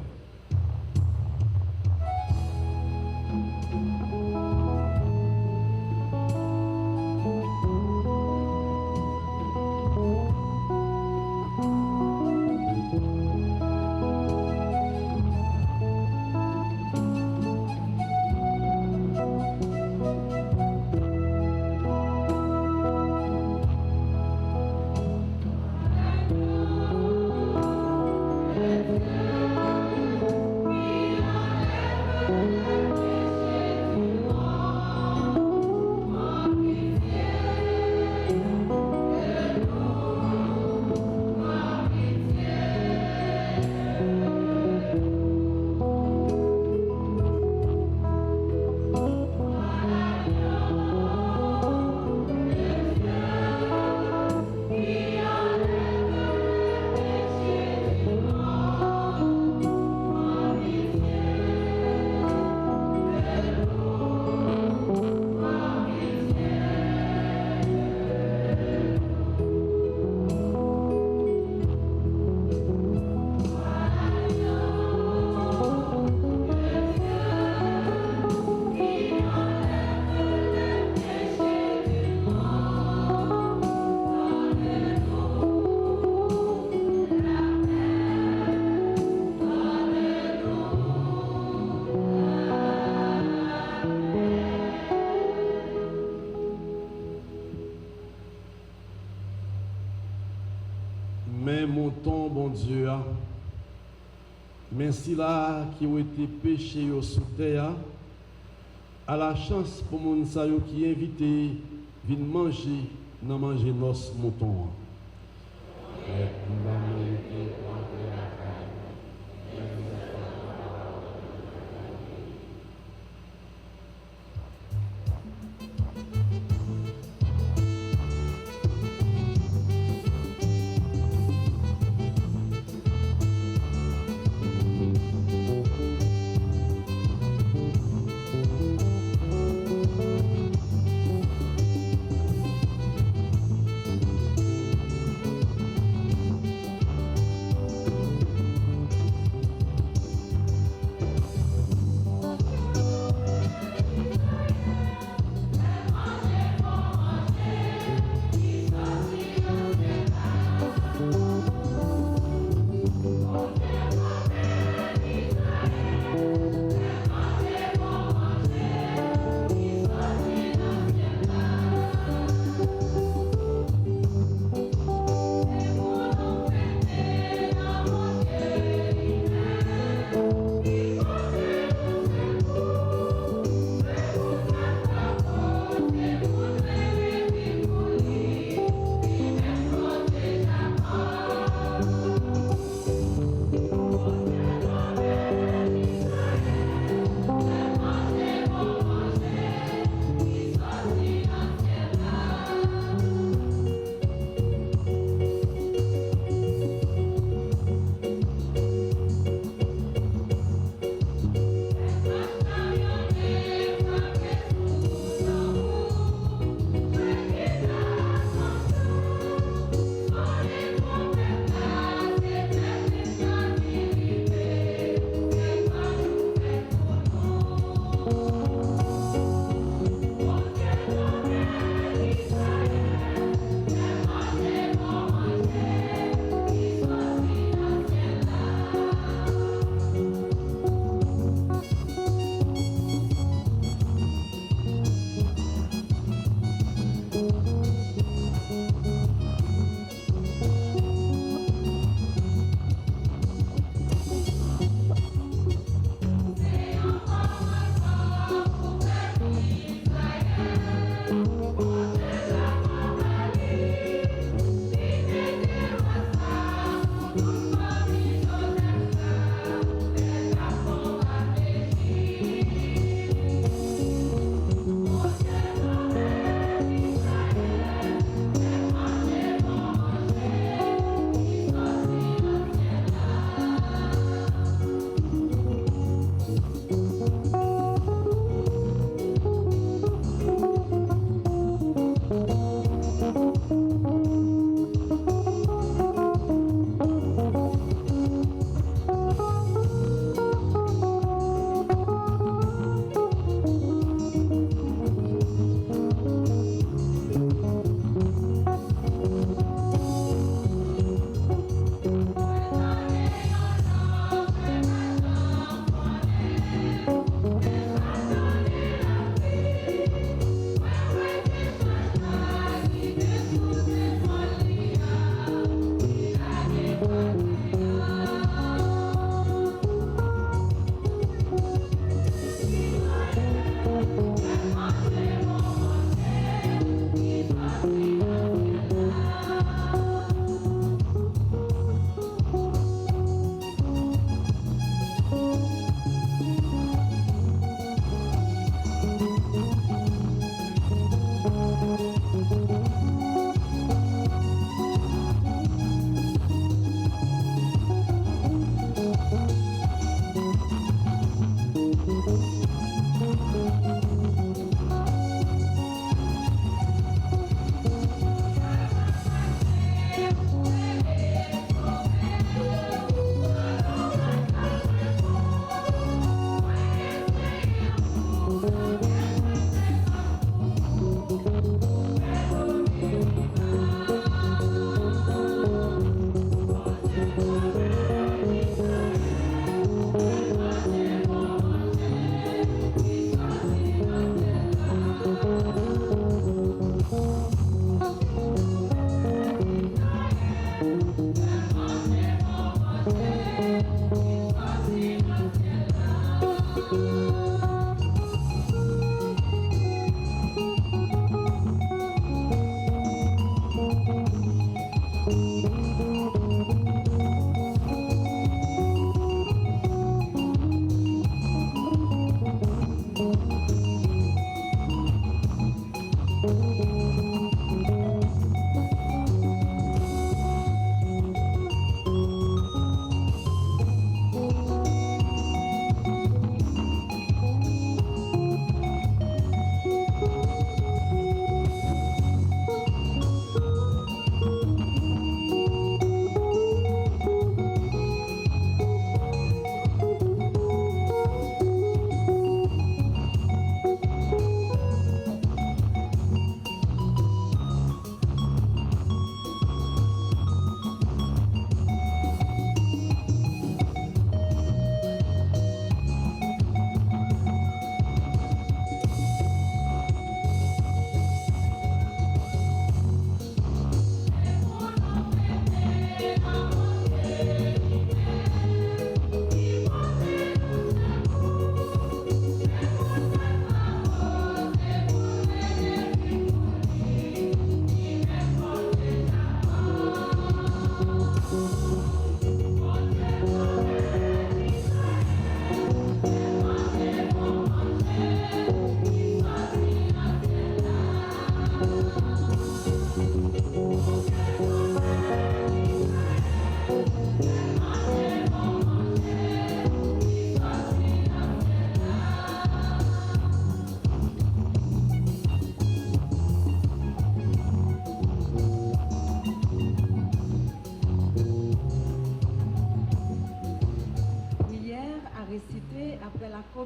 Mais mon ton, bon Dieu, merci là qui ont été péchés sous terre, à la chance pour mon sayo qui est invité, viennent manger, non manger nos moutons.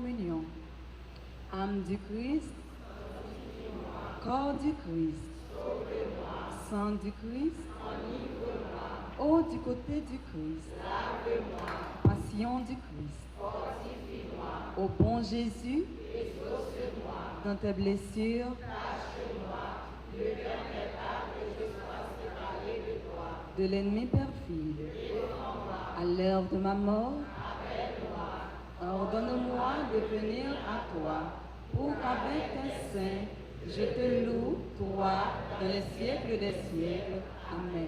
communion. Âme du Christ, corps du Christ, sang du Christ, eau du côté du Christ, passion du Christ. Ô bon Jésus, dans tes blessures, de l'ennemi perfide, à l'heure de ma mort, ordonne-moi de venir à toi, pour qu'avec tes saints, je te loue, toi, dans les siècles des siècles. Amen.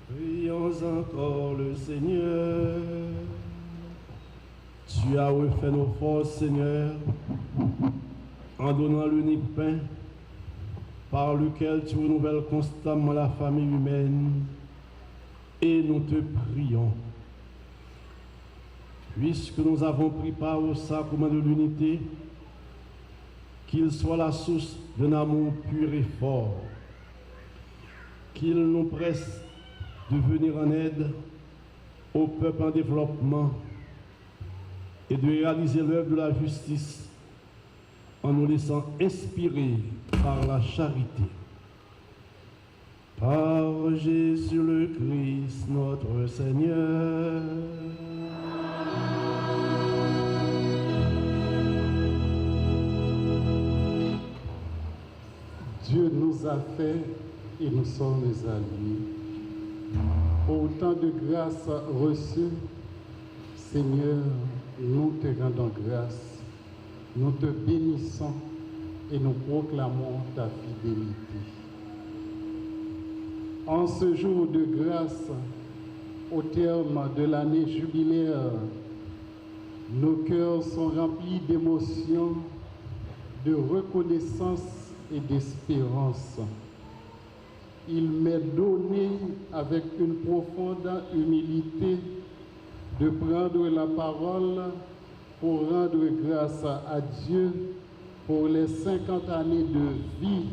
Prions encore le Seigneur. Tu as refait nos forces, Seigneur, en donnant l'unique pain par lequel tu renouvelles constamment la famille humaine. Et nous te prions, puisque nous avons pris part au sacrement de l'unité, qu'il soit la source d'un amour pur et fort, qu'il nous presse de venir en aide au peuple en développement et de réaliser l'œuvre de la justice en nous laissant inspirer par la charité. Par Jésus le Christ, notre Seigneur. Dieu nous a fait et nous sommes à lui. Pour autant de grâces reçues, Seigneur, nous te rendons grâce, nous te bénissons et nous proclamons ta fidélité. En ce jour de grâce, au terme de l'année jubilaire, nos cœurs sont remplis d'émotions, de reconnaissance et d'espérance. Il m'est donné, avec une profonde humilité, de prendre la parole pour rendre grâce à Dieu pour les 50 années de vie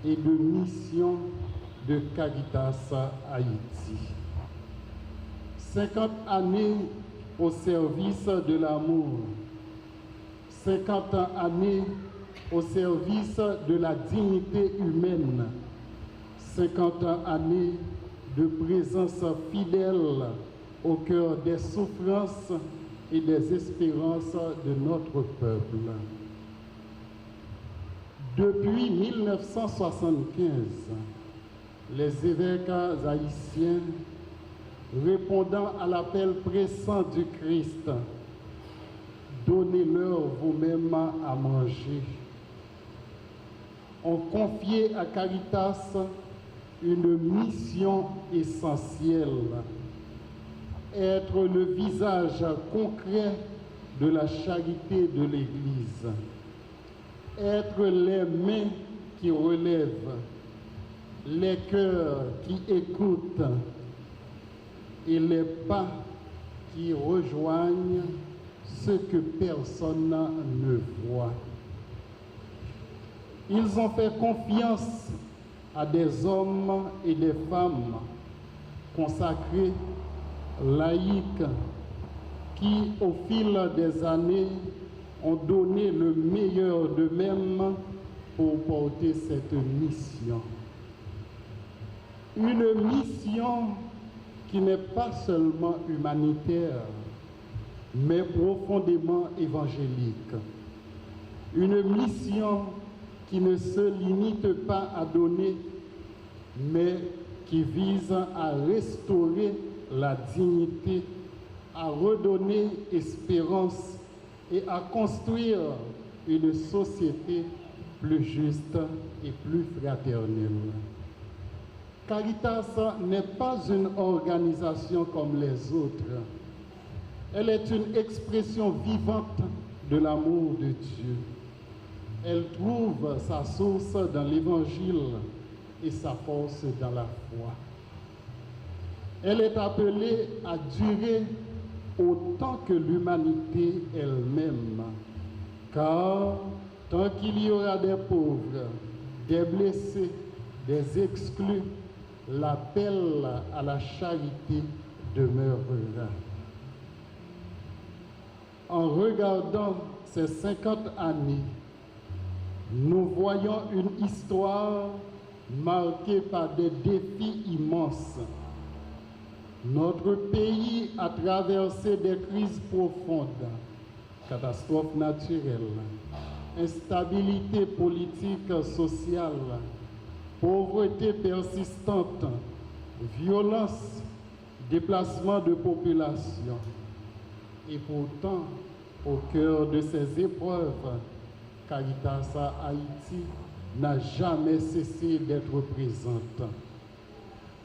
et de mission de Caritas Haïti. 50 années au service de l'amour, 50 années au service de la dignité humaine, 50 années de présence fidèle au cœur des souffrances et des espérances de notre peuple. Depuis 1975, les évêques haïtiens, répondant à l'appel pressant du Christ, donnez-leur vous-même à manger, ont confié à Caritas une mission essentielle, être le visage concret de la charité de l'Église, être les mains qui relèvent, les cœurs qui écoutent et les pas qui rejoignent ce que personne ne voit. Ils ont fait confiance à des hommes et des femmes consacrés, laïcs, qui, au fil des années, ont donné le meilleur d'eux-mêmes pour porter cette mission. Une mission qui n'est pas seulement humanitaire, mais profondément évangélique. Une mission qui ne se limite pas à donner, mais qui vise à restaurer la dignité, à redonner espérance et à construire une société plus juste et plus fraternelle. Caritas n'est pas une organisation comme les autres. Elle est une expression vivante de l'amour de Dieu. Elle trouve sa source dans l'Évangile et sa force dans la foi. Elle est appelée à durer autant que l'humanité elle-même, car tant qu'il y aura des pauvres, des blessés, des exclus, l'appel à la charité demeurera. En regardant ces 50 années, nous voyons une histoire marquée par des défis immenses. Notre pays a traversé des crises profondes, catastrophes naturelles, instabilité politique, sociale, pauvreté persistante, violence, déplacement de population. Et pourtant, Au cœur de ces épreuves, Caritas Haïti n'a jamais cessé d'être présente.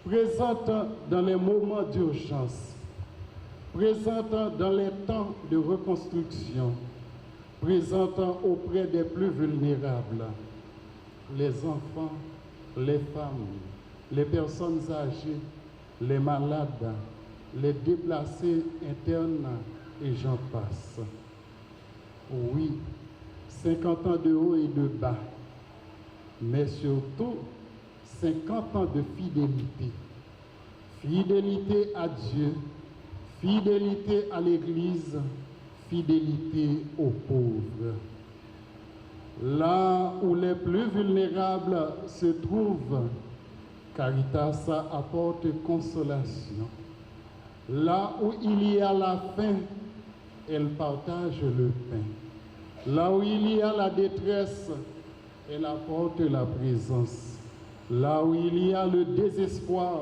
Présente dans les moments d'urgence, présente dans les temps de reconstruction, présente auprès des plus vulnérables, les enfants, les femmes, les personnes âgées, les malades, les déplacés internes et j'en passe. Oui, 50 ans de haut et de bas, mais surtout 50 ans de fidélité. Fidélité à Dieu, fidélité à l'Église, fidélité aux pauvres. Là où les plus vulnérables se trouvent, Caritas apporte consolation. Là où il y a la faim, elle partage le pain. Là où il y a la détresse, elle apporte la présence. Là où il y a le désespoir,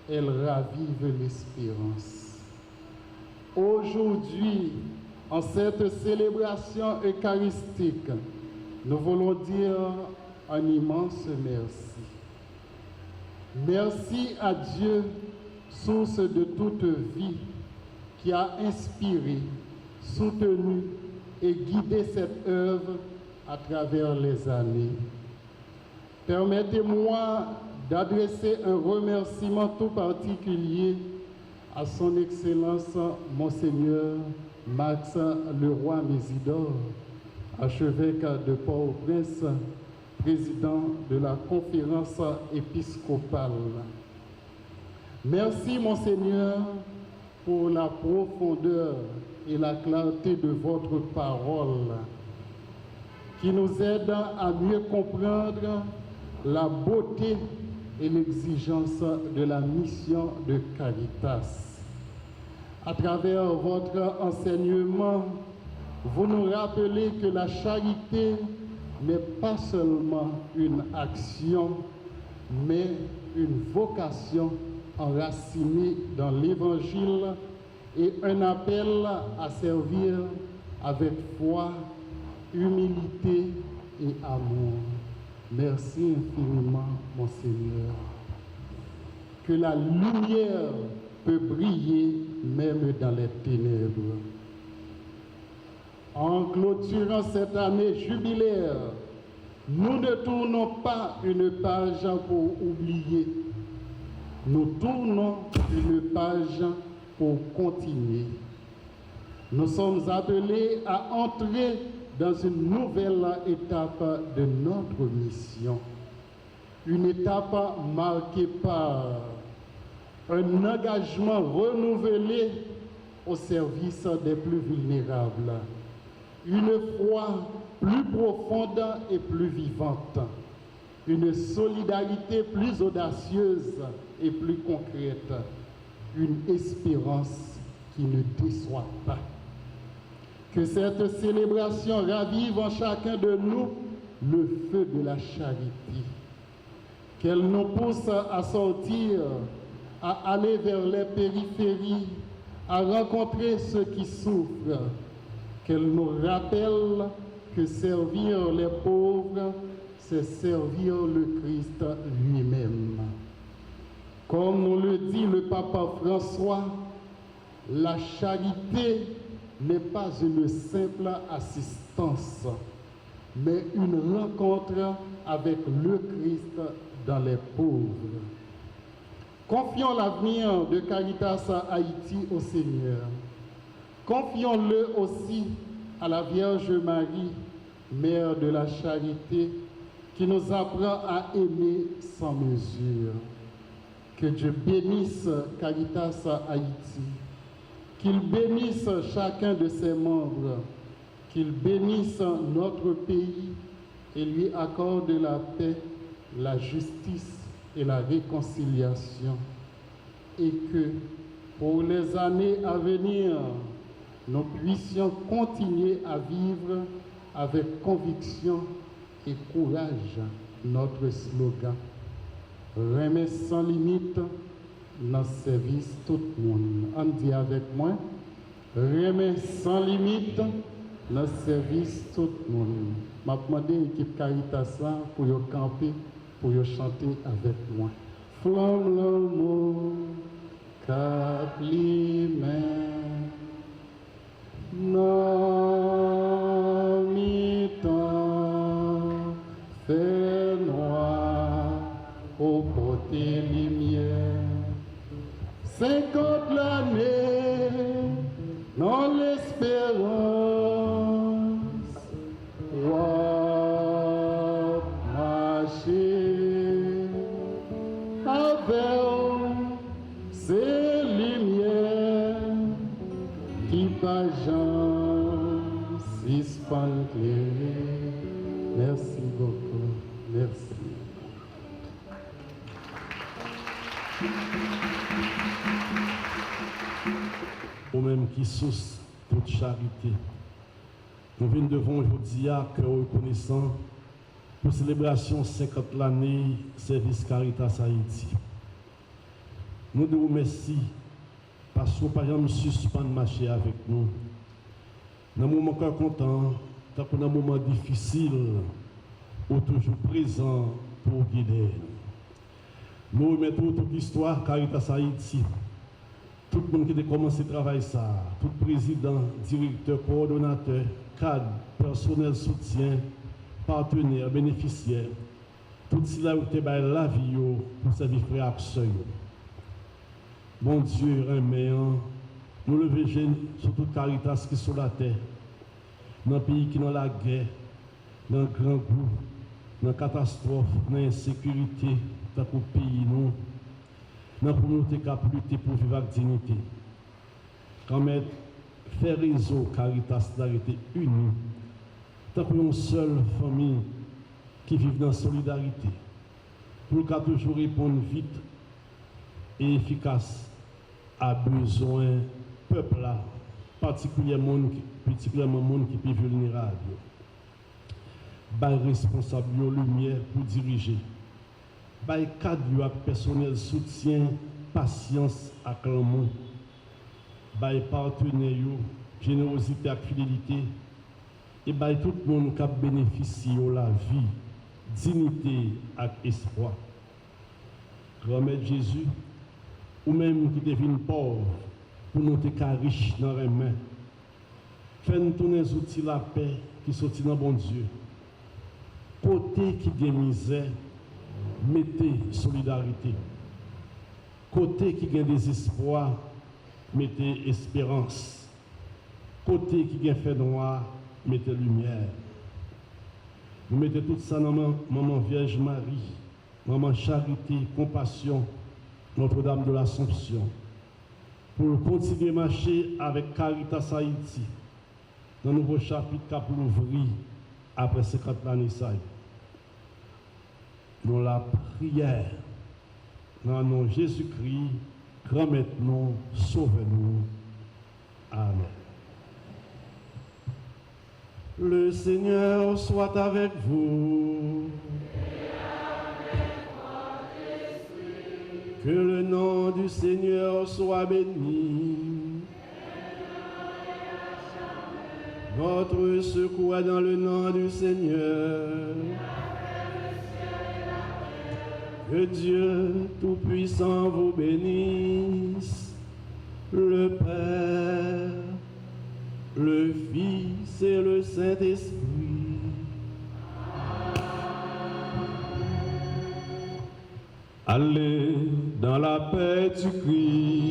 elle ravive l'espérance. Aujourd'hui, en cette célébration eucharistique, nous voulons dire un immense merci. Merci à Dieu, source de toute vie, qui a inspiré, soutenu et guidé cette œuvre à travers les années. Permettez-moi d'adresser un remerciement tout particulier à son Excellence Monseigneur Max Leroy-Mésidor, archevêque de Port-au-Prince, président de la conférence épiscopale. Merci, Monseigneur, pour la profondeur et la clarté de votre parole, qui nous aide à mieux comprendre la beauté et l'exigence de la mission de Caritas. À travers votre enseignement, vous nous rappelez que la charité n'est pas seulement une action, mais une vocation enracinée dans l'Évangile et un appel à servir avec foi, humilité et amour. Merci infiniment, Monseigneur. Que la lumière peut briller même dans les ténèbres. En clôturant cette année jubilaire, nous ne tournons pas une page pour oublier. Nous tournons une page pour continuer. Nous sommes appelés à entrer dans une nouvelle étape de notre mission. Une étape marquée par un engagement renouvelé au service des plus vulnérables. Une foi plus profonde et plus vivante. Une solidarité plus audacieuse et plus concrète. Une espérance qui ne déçoit pas. Que cette célébration ravive en chacun de nous le feu de la charité. Qu'elle nous pousse à sortir, à aller vers les périphéries, à rencontrer ceux qui souffrent. Qu'elle nous rappelle que servir les pauvres, c'est servir le Christ lui-même. Comme nous le dit le pape François, la charité n'est pas une simple assistance, mais une rencontre avec le Christ dans les pauvres. Confions l'avenir de Caritas Haïti au Seigneur. Confions-le aussi à la Vierge Marie, Mère de la Charité, qui nous apprend à aimer sans mesure. Que Dieu bénisse Caritas Haïti, qu'il bénisse chacun de ses membres, qu'il bénisse notre pays et lui accorde la paix, la justice et la réconciliation. Et que pour les années à venir, nous puissions continuer à vivre avec conviction et courage notre slogan. Remet sans limite, dans service tout le monde. On dit avec moi, Remet sans limite dans le service tout le monde. Je demandé à l'équipe Caritas là pour y camper, pour y chanter avec moi. Flamme l'amour, cap les mains, non mi-temps, fait noir, au côté lumière. 50 l'année, dans l'espérance, va marcher avec ces lumières qui pas jamais suspendent. Merci beaucoup, merci. Ou même qui source toute charité. Nous venons devant aujourd'hui à cœur reconnaissant pour célébration 50 l'année service Caritas Haïti. Nous nous remercions parce que par exemple suspend marcher avec nous. Dans un moment content, dans un moment difficile, ou toujours présent pour guider. Nous remettons toute l'histoire Caritas Haïti. Tout le monde qui a commencé à travailler ça, tout président, directeur, coordonnateur, cadre, personnel soutien, partenaire, bénéficiaire, tout cela qui a la vie pour servir frère et sœur. Bon Dieu, remercions, nous levons sur toute Caritas qui est sur la terre, dans le pays qui est dans la guerre, dans le grand goût, dans la catastrophe, dans l'insécurité, dans le pays, nous. Dans la communauté qui a lutter pour vivre avec dignité. Quand même, faire réseau Caritas d'arrêter unis, tant qu'une seule famille qui vit dans la solidarité, pour qu'elle toujours répondre vite et efficace à besoin peuple là, particulièrement monde qui est vulnérable. Par responsable lumière pour diriger. By cadre personnel soutien, patience et l'amour. By partenaire, générosité et fidélité. Et by tout le monde qui a bénéficié de la vie, dignité et espoir. Grand-mère Jésus, ou même qui devient pauvre, pour nous être riches dans les mains. Faites-nous tourner les outils de la paix qui sont dans bon Dieu. Côté qui gagne misère, mettez solidarité. Côté qui gagne désespoir, mettez espérance. Côté qui gagne fait noir, mettez lumière. Vous mettez tout ça dans Maman Vierge Marie, Maman Charité, Compassion, Notre-Dame de l'Assomption. Pour continuer à marcher avec Caritas Haïti, dans le nouveau chapitre qu'a pour l'ouvrir après 50 années. Dans la prière, dans le nom de Jésus-Christ, grand-maître-nous, sauve-nous. Amen. Le Seigneur soit avec vous. Que le nom du Seigneur soit béni. Votre secours est dans le nom du Seigneur. Que Dieu Tout-Puissant vous bénisse, le Père, le Fils et le Saint-Esprit. Allez dans la paix du Christ.